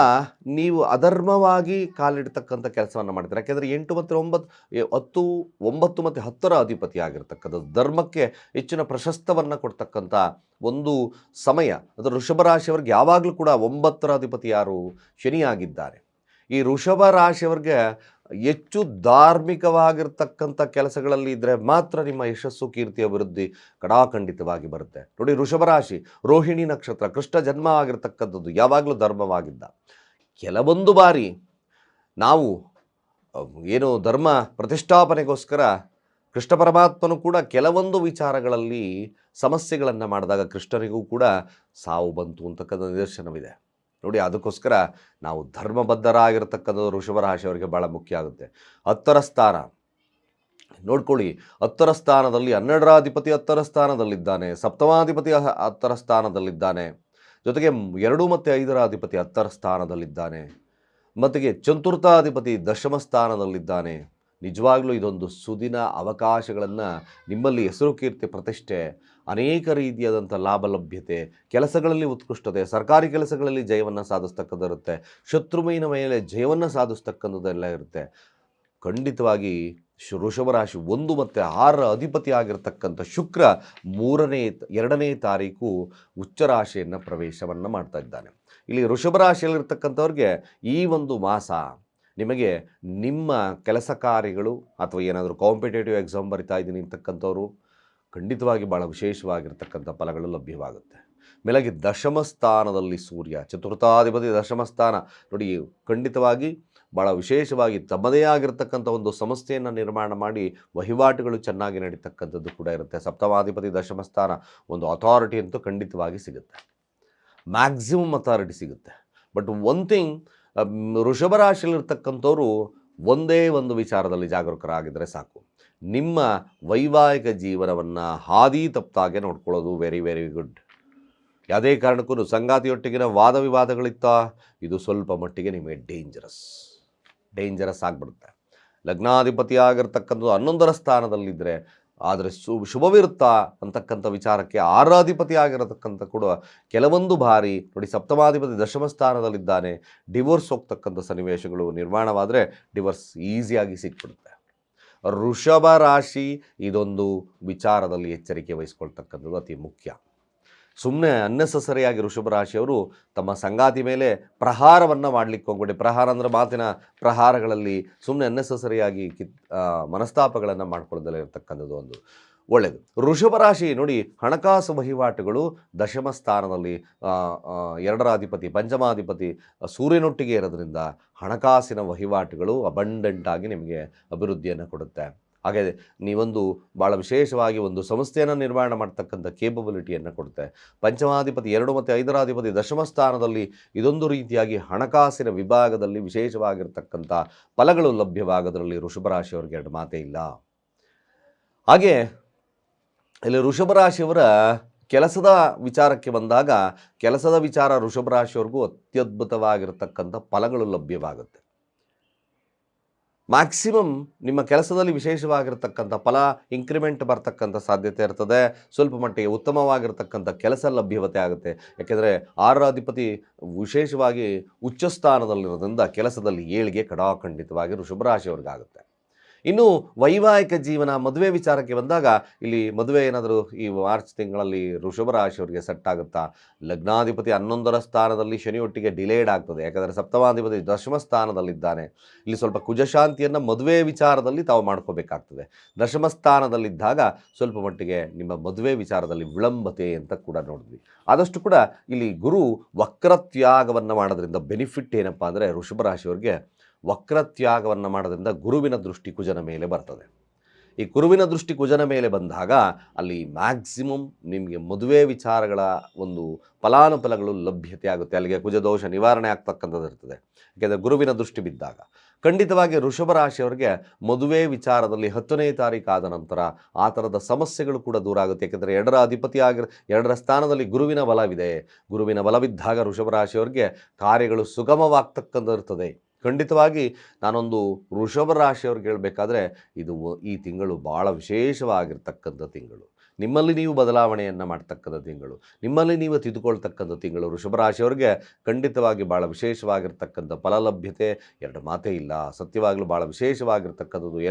A: ನೀವು ಅಧರ್ಮವಾಗಿ ಕಾಲಿಡ್ತಕ್ಕಂಥ ಕೆಲಸವನ್ನು ಮಾಡ್ತೀರ, ಯಾಕೆಂದರೆ 8 ಮತ್ತು 9 ಮತ್ತು 10ರ ಅಧಿಪತಿ ಆಗಿರ್ತಕ್ಕಂಥದ್ದು ಧರ್ಮಕ್ಕೆ ಹೆಚ್ಚಿನ ಪ್ರಶಸ್ತವನ್ನು ಕೊಡ್ತಕ್ಕಂಥ ಒಂದು ಸಮಯ. ಅದು ವೃಷಭ ರಾಶಿಯವರಿಗೆ ಯಾವಾಗಲೂ ಕೂಡ 9ರ ಅಧಿಪತಿ ಯಾರು, ಶನಿ ಆಗಿದ್ದಾರೆ. ಈ ವೃಷಭ ರಾಶಿಯವರಿಗೆ ಹೆಚ್ಚು ಧಾರ್ಮಿಕವಾಗಿರ್ತಕ್ಕಂಥ ಕೆಲಸಗಳಲ್ಲಿ ಇದ್ದರೆ ಮಾತ್ರ ನಿಮ್ಮ ಯಶಸ್ಸು, ಕೀರ್ತಿ, ಅಭಿವೃದ್ಧಿ ಕಡಾಖಂಡಿತವಾಗಿ ಬರುತ್ತೆ. ನೋಡಿ, ವೃಷಭ ರಾಶಿ ರೋಹಿಣಿ ನಕ್ಷತ್ರ, ಕೃಷ್ಣ ಜನ್ಮ ಆಗಿರ್ತಕ್ಕಂಥದ್ದು ಯಾವಾಗಲೂ ಧರ್ಮವಾಗಿದ್ದ. ಕೆಲವೊಂದು ಬಾರಿ ನಾವು ಏನು ಧರ್ಮ ಪ್ರತಿಷ್ಠಾಪನೆಗೋಸ್ಕರ ಕೃಷ್ಣ ಪರಮಾತ್ಮನು ಕೂಡ ಕೆಲವೊಂದು ವಿಚಾರಗಳಲ್ಲಿ ಸಮಸ್ಯೆಗಳನ್ನು ಮಾಡಿದಾಗ ಕೃಷ್ಣನಿಗೂ ಕೂಡ ಸಾವು ಬಂತು ಅಂತಕ್ಕಂಥ ನಿದರ್ಶನವಿದೆ. ನೋಡಿ, ಅದಕ್ಕೋಸ್ಕರ ನಾವು ಧರ್ಮಬದ್ಧರಾಗಿರ್ತಕ್ಕಂಥದ್ದು ವೃಷಭ ರಾಶಿಯವರಿಗೆ ಭಾಳ ಮುಖ್ಯ ಆಗುತ್ತೆ. 10ರ ಸ್ಥಾನ ನೋಡ್ಕೊಳ್ಳಿ, 10ರ ಸ್ಥಾನದಲ್ಲಿ 12ರ ಅಧಿಪತಿ 10ರ ಸ್ಥಾನದಲ್ಲಿದ್ದಾನೆ, ಸಪ್ತಮಾಧಿಪತಿ 10ರ ಸ್ಥಾನದಲ್ಲಿದ್ದಾನೆ, ಜೊತೆಗೆ 2 ಮತ್ತು 5ರ ಅಧಿಪತಿ 10ರ ಸ್ಥಾನದಲ್ಲಿದ್ದಾನೆ, ಮತ್ತಿಗೆ ಚತುರ್ಥಾಧಿಪತಿ 10ಮ ಸ್ಥಾನದಲ್ಲಿದ್ದಾನೆ. ನಿಜವಾಗ್ಲೂ ಇದೊಂದು ಸುದಿನ ಅವಕಾಶಗಳನ್ನು, ನಿಮ್ಮಲ್ಲಿ ಹೆಸರು, ಕೀರ್ತಿ, ಪ್ರತಿಷ್ಠೆ, ಅನೇಕ ರೀತಿಯಾದಂಥ ಲಾಭ ಲಭ್ಯತೆ, ಕೆಲಸಗಳಲ್ಲಿ ಉತ್ಕೃಷ್ಟತೆ, ಸರ್ಕಾರಿ ಕೆಲಸಗಳಲ್ಲಿ ಜಯವನ್ನು ಸಾಧಿಸ್ತಕ್ಕಂಥದ್ದಿರುತ್ತೆ, ಶತ್ರುವಿನ ಮೇಲೆ ಜಯವನ್ನು ಸಾಧಿಸ್ತಕ್ಕಂಥದ್ದೆಲ್ಲ ಇರುತ್ತೆ. ಖಂಡಿತವಾಗಿ ವೃಷಭ ರಾಶಿ 1 ಮತ್ತು 6ರ ಅಧಿಪತಿ ಆಗಿರ್ತಕ್ಕಂಥ ಶುಕ್ರ 2ನೇ ತಾರೀಕು ಉಚ್ಚ ರಾಶಿಯನ್ನು ಪ್ರವೇಶವನ್ನು ಮಾಡ್ತಾ ಇದ್ದಾನೆ. ಇಲ್ಲಿ ವೃಷಭ ರಾಶಿಯಲ್ಲಿರ್ತಕ್ಕಂಥವ್ರಿಗೆ ಈ ಒಂದು ಮಾಸ ನಿಮಗೆ ನಿಮ್ಮ ಕೆಲಸ ಕಾರ್ಯಗಳು ಅಥವಾ ಏನಾದರೂ ಕಾಂಪಿಟೇಟಿವ್ ಎಕ್ಸಾಮ್ ಬರಿತಾ ಇದ್ದೀನಿ ಅಂತಕ್ಕಂಥವ್ರು ಖಂಡಿತವಾಗಿ ಭಾಳ ವಿಶೇಷವಾಗಿರ್ತಕ್ಕಂಥ ಫಲಗಳು ಲಭ್ಯವಾಗುತ್ತೆ. ಮೇಲಾಗಿ 10ಮ ಸ್ಥಾನದಲ್ಲಿ ಸೂರ್ಯ, ಚತುರ್ಥಾಧಿಪತಿ 10ಮ ಸ್ಥಾನ ನೋಡಿ. ಖಂಡಿತವಾಗಿ ಭಾಳ ವಿಶೇಷವಾಗಿ ತಮ್ಮದೇ ಆಗಿರ್ತಕ್ಕಂಥ ಒಂದು ಸಂಸ್ಥೆಯನ್ನು ನಿರ್ಮಾಣ ಮಾಡಿ ವಹಿವಾಟುಗಳು ಚೆನ್ನಾಗಿ ನಡೀತಕ್ಕಂಥದ್ದು ಕೂಡ ಇರುತ್ತೆ. ಸಪ್ತಮಾಧಿಪತಿ 10ಮ ಸ್ಥಾನ, ಒಂದು ಅಥಾರಿಟಿ ಅಂತೂ ಖಂಡಿತವಾಗಿ ಸಿಗುತ್ತೆ, ಮ್ಯಾಕ್ಸಿಮಮ್ ಅಥಾರಿಟಿ ಸಿಗುತ್ತೆ. ಬಟ್ ಒನ್ ಥಿಂಗ್, ವೃಷಭ ರಾಶಿಯಲ್ಲಿರ್ತಕ್ಕಂಥವ್ರು ಒಂದೇ ಒಂದು ವಿಚಾರದಲ್ಲಿ ಜಾಗರೂಕರಾಗಿದ್ದರೆ ಸಾಕು, ನಿಮ್ಮ ವೈವಾಹಿಕ ಜೀವನವನ್ನು ಹಾದಿ ತಪ್ಪಾಗೆ ನೋಡ್ಕೊಳ್ಳೋದು ವೆರಿ ವೆರಿ ಗುಡ್. ಯಾವುದೇ ಕಾರಣಕ್ಕೂ ಸಂಗಾತಿಯೊಟ್ಟಿಗಿನ ವಾದ ವಿವಾದಗಳಿತ್ತ ಇದು ಸ್ವಲ್ಪ ಮಟ್ಟಿಗೆ ನಿಮಗೆ ಡೇಂಜರಸ್ ಆಗಿಬಿಡುತ್ತೆ. ಲಗ್ನಾಧಿಪತಿ ಆಗಿರ್ತಕ್ಕಂಥದ್ದು 11ರ ಸ್ಥಾನದಲ್ಲಿದ್ದರೆ ಆದರೆ ಶುಭವಿರುತ್ತಾ ಅಂತಕ್ಕಂಥ ವಿಚಾರಕ್ಕೆ 6ರ ಅಧಿಪತಿ ಆಗಿರತಕ್ಕಂಥ ಕೂಡ ಕೆಲವೊಂದು ಬಾರಿ ನೋಡಿ, ಸಪ್ತಮಾಧಿಪತಿ 10ಮ ಸ್ಥಾನದಲ್ಲಿದ್ದಾನೆ. ಡಿವೋರ್ಸ್ ಹೋಗ್ತಕ್ಕಂಥ ಸನ್ನಿವೇಶಗಳು ನಿರ್ಮಾಣವಾದರೆ ಡಿವೋರ್ಸ್ ಈಸಿಯಾಗಿ ಸಿಕ್ಬಿಡುತ್ತೆ. ವೃಷಭ ರಾಶಿ ಇದೊಂದು ವಿಚಾರದಲ್ಲಿ ಎಚ್ಚರಿಕೆ ವಹಿಸ್ಕೊಳ್ತಕ್ಕಂಥದ್ದು ಅತಿ ಮುಖ್ಯ. ಸುಮ್ಮನೆ ಅನ್ನೆಸಸರಿಯಾಗಿ ವೃಷಭ ರಾಶಿಯವರು ತಮ್ಮ ಸಂಗಾತಿ ಮೇಲೆ ಪ್ರಹಾರವನ್ನು ಮಾಡಲಿಕ್ಕೆ ಹೋಗ್ಬೇಡಿ. ಪ್ರಹಾರ ಅಂದರೆ ಮಾತಿನ ಪ್ರಹಾರಗಳಲ್ಲಿ ಸುಮ್ಮನೆ ಅನ್ನೆಸಸರಿಯಾಗಿ ಮನಸ್ತಾಪಗಳನ್ನು ಮಾಡ್ಕೊಳ್ಳೋದಲ್ಲೇ ಇರತಕ್ಕಂಥದ್ದು ಒಂದು ಒಳ್ಳೆಯದು. ವೃಷಭ ರಾಶಿ ನೋಡಿ, ಹಣಕಾಸು ವಹಿವಾಟುಗಳು 10ಮ ಸ್ಥಾನದಲ್ಲಿ 2ರ ಅಧಿಪತಿ ಪಂಚಮಾಧಿಪತಿ ಸೂರ್ಯನೊಟ್ಟಿಗೆ ಇರೋದ್ರಿಂದ ಹಣಕಾಸಿನ ವಹಿವಾಟುಗಳು ಅಬಂಡೆಂಟ್ ಆಗಿ ನಿಮಗೆ ಅಭಿವೃದ್ಧಿಯನ್ನು ಕೊಡುತ್ತೆ. ಹಾಗೆ ನೀವೊಂದು ಭಾಳ ವಿಶೇಷವಾಗಿ ಒಂದು ಸಂಸ್ಥೆಯನ್ನು ನಿರ್ಮಾಣ ಮಾಡ್ತಕ್ಕಂಥ ಕೇಪಬಿಲಿಟಿಯನ್ನು ಕೊಡುತ್ತೆ. ಪಂಚಮಾಧಿಪತಿ 2 ಮತ್ತು 5ರ ಅಧಿಪತಿ ದಶಮ ಸ್ಥಾನದಲ್ಲಿ ಇದೊಂದು ರೀತಿಯಾಗಿ ಹಣಕಾಸಿನ ವಿಭಾಗದಲ್ಲಿ ವಿಶೇಷವಾಗಿರ್ತಕ್ಕಂಥ ಫಲಗಳು ಲಭ್ಯವಾಗೋದ್ರಲ್ಲಿ ವೃಷಭ ರಾಶಿಯವರಿಗೆ ಎರಡು ಮಾತೇ ಇಲ್ಲ. ಹಾಗೆ ಇಲ್ಲಿ ವೃಷಭ ರಾಶಿಯವರ ಕೆಲಸದ ವಿಚಾರಕ್ಕೆ ಬಂದಾಗ ಕೆಲಸದ ವಿಚಾರ ವೃಷಭ ರಾಶಿಯವರೆಗೂ ಅತ್ಯದ್ಭುತವಾಗಿರ್ತಕ್ಕಂಥ ಫಲಗಳು ಲಭ್ಯವಾಗುತ್ತೆ. ಮ್ಯಾಕ್ಸಿಮಮ್ ನಿಮ್ಮ ಕೆಲಸದಲ್ಲಿ ವಿಶೇಷವಾಗಿರ್ತಕ್ಕಂಥ ಫಲ ಇಂಕ್ರಿಮೆಂಟ್ ಬರ್ತಕ್ಕಂಥ ಸಾಧ್ಯತೆ ಇರ್ತದೆ. ಸ್ವಲ್ಪ ಮಟ್ಟಿಗೆ ಉತ್ತಮವಾಗಿರ್ತಕ್ಕಂಥ ಕೆಲಸ ಲಭ್ಯತೆ ಆಗುತ್ತೆ. ಯಾಕೆಂದರೆ 6ರ ಅಧಿಪತಿ ವಿಶೇಷವಾಗಿ ಉಚ್ಚ ಸ್ಥಾನದಲ್ಲಿರೋದ್ರಿಂದ ಕೆಲಸದಲ್ಲಿ ಏಳಿಗೆ ಖಂಡಿತವಾಗಿ ವೃಷಭ ರಾಶಿಯವ್ರಿಗಾಗುತ್ತೆ. ಇನ್ನು ವೈವಾಹಿಕ ಜೀವನ ಮದುವೆ ವಿಚಾರಕ್ಕೆ ಬಂದಾಗ ಇಲ್ಲಿ ಮದುವೆ ಏನಾದರೂ ಈ ಮಾರ್ಚ್ ತಿಂಗಳಲ್ಲಿ ವೃಷಭ ರಾಶಿಯವರಿಗೆ ಸೆಟ್ ಆಗುತ್ತಾ? ಲಗ್ನಾಧಿಪತಿ 11ರ ಸ್ಥಾನದಲ್ಲಿ ಶನಿಯೊಟ್ಟಿಗೆ ಡಿಲೇಡ್ ಆಗ್ತದೆ. ಯಾಕಂದರೆ ಸಪ್ತಮಾಧಿಪತಿ ದಶಮ ಸ್ಥಾನದಲ್ಲಿದ್ದಾನೆ. ಇಲ್ಲಿ ಸ್ವಲ್ಪ ಕುಜಶಾಂತಿಯನ್ನು ಮದುವೆ ವಿಚಾರದಲ್ಲಿ ತಾವು ಮಾಡ್ಕೋಬೇಕಾಗ್ತದೆ. ದಶಮ ಸ್ಥಾನದಲ್ಲಿದ್ದಾಗ ಸ್ವಲ್ಪ ಮಟ್ಟಿಗೆ ನಿಮ್ಮ ಮದುವೆ ವಿಚಾರದಲ್ಲಿ ವಿಳಂಬತೆ ಅಂತ ಕೂಡ ನೋಡಿದ್ವಿ. ಆದಷ್ಟು ಕೂಡ ಇಲ್ಲಿ ಗುರು ವಕ್ರತ್ಯಾಗವನ್ನು ಮಾಡೋದ್ರಿಂದ ಬೆನಿಫಿಟ್ ಏನಪ್ಪ ಅಂದರೆ ವೃಷಭ ರಾಶಿಯವರಿಗೆ ವಕ್ರತ್ಯಾಗವನ್ನು ಮಾಡೋದ್ರಿಂದ ಗುರುವಿನ ದೃಷ್ಟಿ ಕುಜನ ಮೇಲೆ ಬರ್ತದೆ. ಈ ಗುರುವಿನ ದೃಷ್ಟಿ ಕುಜನ ಮೇಲೆ ಬಂದಾಗ ಅಲ್ಲಿ ಮ್ಯಾಕ್ಸಿಮಮ್ ನಿಮಗೆ ಮದುವೆ ವಿಚಾರಗಳ ಒಂದು ಫಲಾನುಫಲಗಳು ಲಭ್ಯತೆ ಆಗುತ್ತೆ. ಅಲ್ಲಿಗೆ ಕುಜದೋಷ ನಿವಾರಣೆ ಆಗ್ತಕ್ಕಂಥದ್ದು ಇರ್ತದೆ. ಯಾಕೆಂದರೆ ಗುರುವಿನ ದೃಷ್ಟಿ ಬಿದ್ದಾಗ ಖಂಡಿತವಾಗಿ ವೃಷಭ ರಾಶಿಯವರಿಗೆ ಮದುವೆ ವಿಚಾರದಲ್ಲಿ 10ನೇ ತಾರೀಕು ಆದ ನಂತರ ಆ ಥರದ ಸಮಸ್ಯೆಗಳು ಕೂಡ ದೂರ ಆಗುತ್ತೆ. ಯಾಕೆಂದರೆ 2ರ ಅಧಿಪತಿ 2ರ ಸ್ಥಾನದಲ್ಲಿ ಗುರುವಿನ ಬಲವಿದೆ. ಗುರುವಿನ ಬಲವಿದ್ದಾಗ ವೃಷಭ ರಾಶಿಯವರಿಗೆ ಕಾರ್ಯಗಳು ಸುಗಮವಾಗ್ತಕ್ಕಂಥ ಇರ್ತದೆ. ಖಂಡಿತವಾಗಿ ನಾನೊಂದು ವೃಷಭ ರಾಶಿಯವ್ರಿಗೆ ಹೇಳಬೇಕಾದ್ರೆ ಈ ತಿಂಗಳು ಭಾಳ ವಿಶೇಷವಾಗಿರ್ತಕ್ಕಂಥ ತಿಂಗಳು. ನಿಮ್ಮಲ್ಲಿ ನೀವು ಬದಲಾವಣೆಯನ್ನು ಮಾಡ್ತಕ್ಕಂಥ ತಿಂಗಳು, ನಿಮ್ಮಲ್ಲಿ ನೀವು ತಿದ್ದುಕೊಳ್ತಕ್ಕಂಥ ತಿಂಗಳು. ವೃಷಭ ರಾಶಿಯವರಿಗೆ ಖಂಡಿತವಾಗಿ ಭಾಳ ವಿಶೇಷವಾಗಿರ್ತಕ್ಕಂಥ ಫಲಲಭ್ಯತೆ ಎರಡು ಮಾತೇ ಇಲ್ಲ. ಸತ್ಯವಾಗಲೂ ಭಾಳ ವಿಶೇಷವಾಗಿರ್ತಕ್ಕಂಥದ್ದು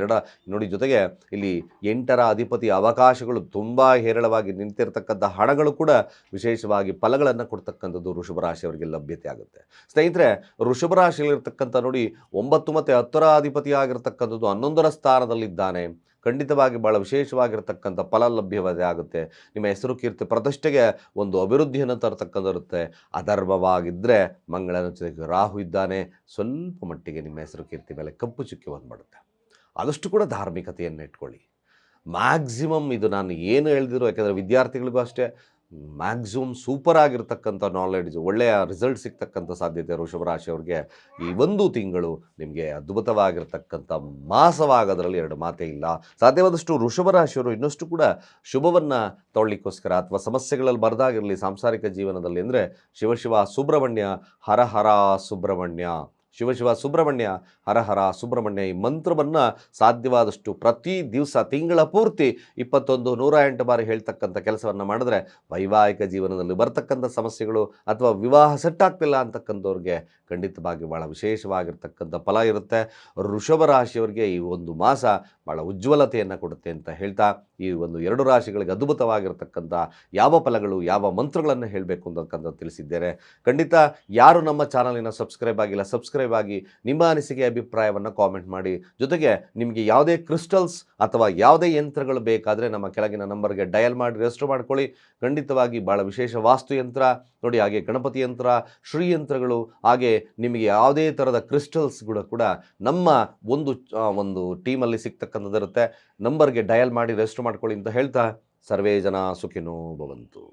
A: ನೋಡಿ. ಜೊತೆಗೆ ಇಲ್ಲಿ 8ರ ಅಧಿಪತಿ ಅವಕಾಶಗಳು ತುಂಬ ಹೇರಳವಾಗಿ ನಿಂತಿರ್ತಕ್ಕಂಥ ಹಣಗಳು ಕೂಡ ವಿಶೇಷವಾಗಿ ಫಲಗಳನ್ನು ಕೊಡ್ತಕ್ಕಂಥದ್ದು ವೃಷಭ ರಾಶಿಯವರಿಗೆ ಲಭ್ಯತೆ ಆಗುತ್ತೆ. ಸ್ನೇಹಿತರೆ, ವೃಷಭ ರಾಶಿಯಲ್ಲಿರ್ತಕ್ಕಂಥ ನೋಡಿ 9 ಮತ್ತು 10ರ ಅಧಿಪತಿ ಆಗಿರ್ತಕ್ಕಂಥದ್ದು 11ರ ಸ್ಥಾನದಲ್ಲಿದ್ದಾನೆ. ಖಂಡಿತವಾಗಿ ಭಾಳ ವಿಶೇಷವಾಗಿರ್ತಕ್ಕಂಥ ಫಲ ಲಭ್ಯತೆ ಆಗುತ್ತೆ. ನಿಮ್ಮ ಹೆಸರು ಕೀರ್ತಿ ಪ್ರತಿಷ್ಠೆಗೆ ಒಂದು ಅಭಿವೃದ್ಧಿಯನ್ನು ತರತಕ್ಕಂಥಿರುತ್ತೆ. ಅಧರ್ಮವಾಗಿದ್ದರೆ ಮಂಗಳನ ಜೊತೆಗೆ ರಾಹು ಇದ್ದಾನೆ. ಸ್ವಲ್ಪ ಮಟ್ಟಿಗೆ ನಿಮ್ಮ ಹೆಸರು ಕೀರ್ತಿ ಮೇಲೆ ಕಪ್ಪು ಚುಕ್ಕಿ ಬಂದುಬಿಡುತ್ತೆ. ಆದಷ್ಟು ಕೂಡ ಧಾರ್ಮಿಕತೆಯನ್ನು ಇಟ್ಕೊಳ್ಳಿ. ಮ್ಯಾಕ್ಸಿಮಮ್ ಇದು ನಾನು ಏನು ಹೇಳ್ದಿರೋ, ಯಾಕೆಂದರೆ ವಿದ್ಯಾರ್ಥಿಗಳಿಗೂ ಅಷ್ಟೇ ಮ್ಯಾಕ್ಸಿಮಮ್ ಸೂಪರ್ ಆಗಿರ್ತಕ್ಕಂಥ ನಾಲೆಡ್ಜ್, ಒಳ್ಳೆಯ ರಿಸಲ್ಟ್ ಸಿಗ್ತಕ್ಕಂಥ ಸಾಧ್ಯತೆ ವೃಷಭ ರಾಶಿಯವ್ರಿಗೆ ಈ ಒಂದು ತಿಂಗಳು ನಿಮಗೆ ಅದ್ಭುತವಾಗಿರ್ತಕ್ಕಂಥ ಮಾಸವಾಗೋದ್ರಲ್ಲಿ ಎರಡು ಮಾತೇ ಇಲ್ಲ. ಸಾಧ್ಯವಾದಷ್ಟು ವೃಷಭ ರಾಶಿಯವರು ಇನ್ನಷ್ಟು ಕೂಡ ಶುಭವನ್ನು ತೊಗೊಳ್ಳಿಕ್ಕೋಸ್ಕರ ಅಥವಾ ಸಮಸ್ಯೆಗಳಲ್ಲಿ ಬರದಾಗಿರಲಿ ಸಾಂಸಾರಿಕ ಜೀವನದಲ್ಲಿ ಅಂದರೆ ಶಿವ ಸುಬ್ರಹ್ಮಣ್ಯ ಹರ ಹರ ಸುಬ್ರಹ್ಮಣ್ಯ, ಶಿವ ಸುಬ್ರಹ್ಮಣ್ಯ ಹರ ಹರ ಸುಬ್ರಹ್ಮಣ್ಯ ಈ ಮಂತ್ರವನ್ನು ಸಾಧ್ಯವಾದಷ್ಟು ಪ್ರತಿ ದಿವಸ ತಿಂಗಳ ಪೂರ್ತಿ 108 ಬಾರಿ ಹೇಳ್ತಕ್ಕಂಥ ಕೆಲಸವನ್ನು ಮಾಡಿದ್ರೆ ವೈವಾಹಿಕ ಜೀವನದಲ್ಲಿ ಬರ್ತಕ್ಕಂಥ ಸಮಸ್ಯೆಗಳು ಅಥವಾ ವಿವಾಹ ಸೆಟ್ ಆಗ್ತಿಲ್ಲ ಅಂತಕ್ಕಂಥವ್ರಿಗೆ ಖಂಡಿತವಾಗಿ ಭಾಳ ವಿಶೇಷವಾಗಿರ್ತಕ್ಕಂಥ ಫಲ ಇರುತ್ತೆ. ವೃಷಭ ರಾಶಿಯವರಿಗೆ ಈ ಒಂದು ಮಾಸ ಭಾಳ ಉಜ್ವಲತೆಯನ್ನು ಕೊಡುತ್ತೆ ಅಂತ ಹೇಳ್ತಾ ಈ ಒಂದು 2 ರಾಶಿಗಳಿಗೆ ಅದ್ಭುತವಾಗಿರ್ತಕ್ಕಂಥ ಯಾವ ಫಲಗಳು ಯಾವ ಮಂತ್ರಗಳನ್ನು ಹೇಳಬೇಕು ಅಂತಕ್ಕಂಥ ತಿಳಿಸಿದ್ದೇನೆ. ಖಂಡಿತ ಯಾರು ನಮ್ಮ ಚಾನಲಿನ ಸಬ್ಸ್ಕ್ರೈಬ್ ಆಗಿ ನಿಮ್ಮ ಅನಿಸಿಕೆ ಅಭಿಪ್ರಾಯವನ್ನು ಕಾಮೆಂಟ್ ಮಾಡಿ. ಜೊತೆಗೆ ನಿಮಗೆ ಯಾವುದೇ ಕ್ರಿಸ್ಟಲ್ಸ್ ಅಥವಾ ಯಾವುದೇ ಯಂತ್ರಗಳು ಬೇಕಾದರೆ ನಮ್ಮ ಕೆಳಗಿನ ನಂಬರ್ಗೆ ಡಯಲ್ ಮಾಡಿ ರಿಜಿಸ್ಟರ್ ಮಾಡ್ಕೊಳ್ಳಿ. ಖಂಡಿತವಾಗಿ ಭಾಳ ವಿಶೇಷ ವಾಸ್ತು ಯಂತ್ರ ನೋಡಿ, ಹಾಗೆ ಗಣಪತಿ ಯಂತ್ರ, ಶ್ರೀ ಯಂತ್ರಗಳು, ಹಾಗೆ ನಿಮಗೆ ಯಾವುದೇ ಥರದ ಕ್ರಿಸ್ಟಲ್ಸ್ಗಳು ಕೂಡ ನಮ್ಮ ಒಂದು ಟೀಮಲ್ಲಿ ಸಿಗ್ತಕ್ಕಂಥದ್ದಿರುತ್ತೆ. ನಂಬರ್ಗೆ ಡಯಲ್ ಮಾಡಿ ರಿಜಿಸ್ಟರ್ ಮಾಡ್ಕೊಳ್ಳಿ ಅಂತ ಹೇಳ್ತಾ ಸರ್ವೇ ಜನ ಸುಖಿನೋ ಭವಂತು.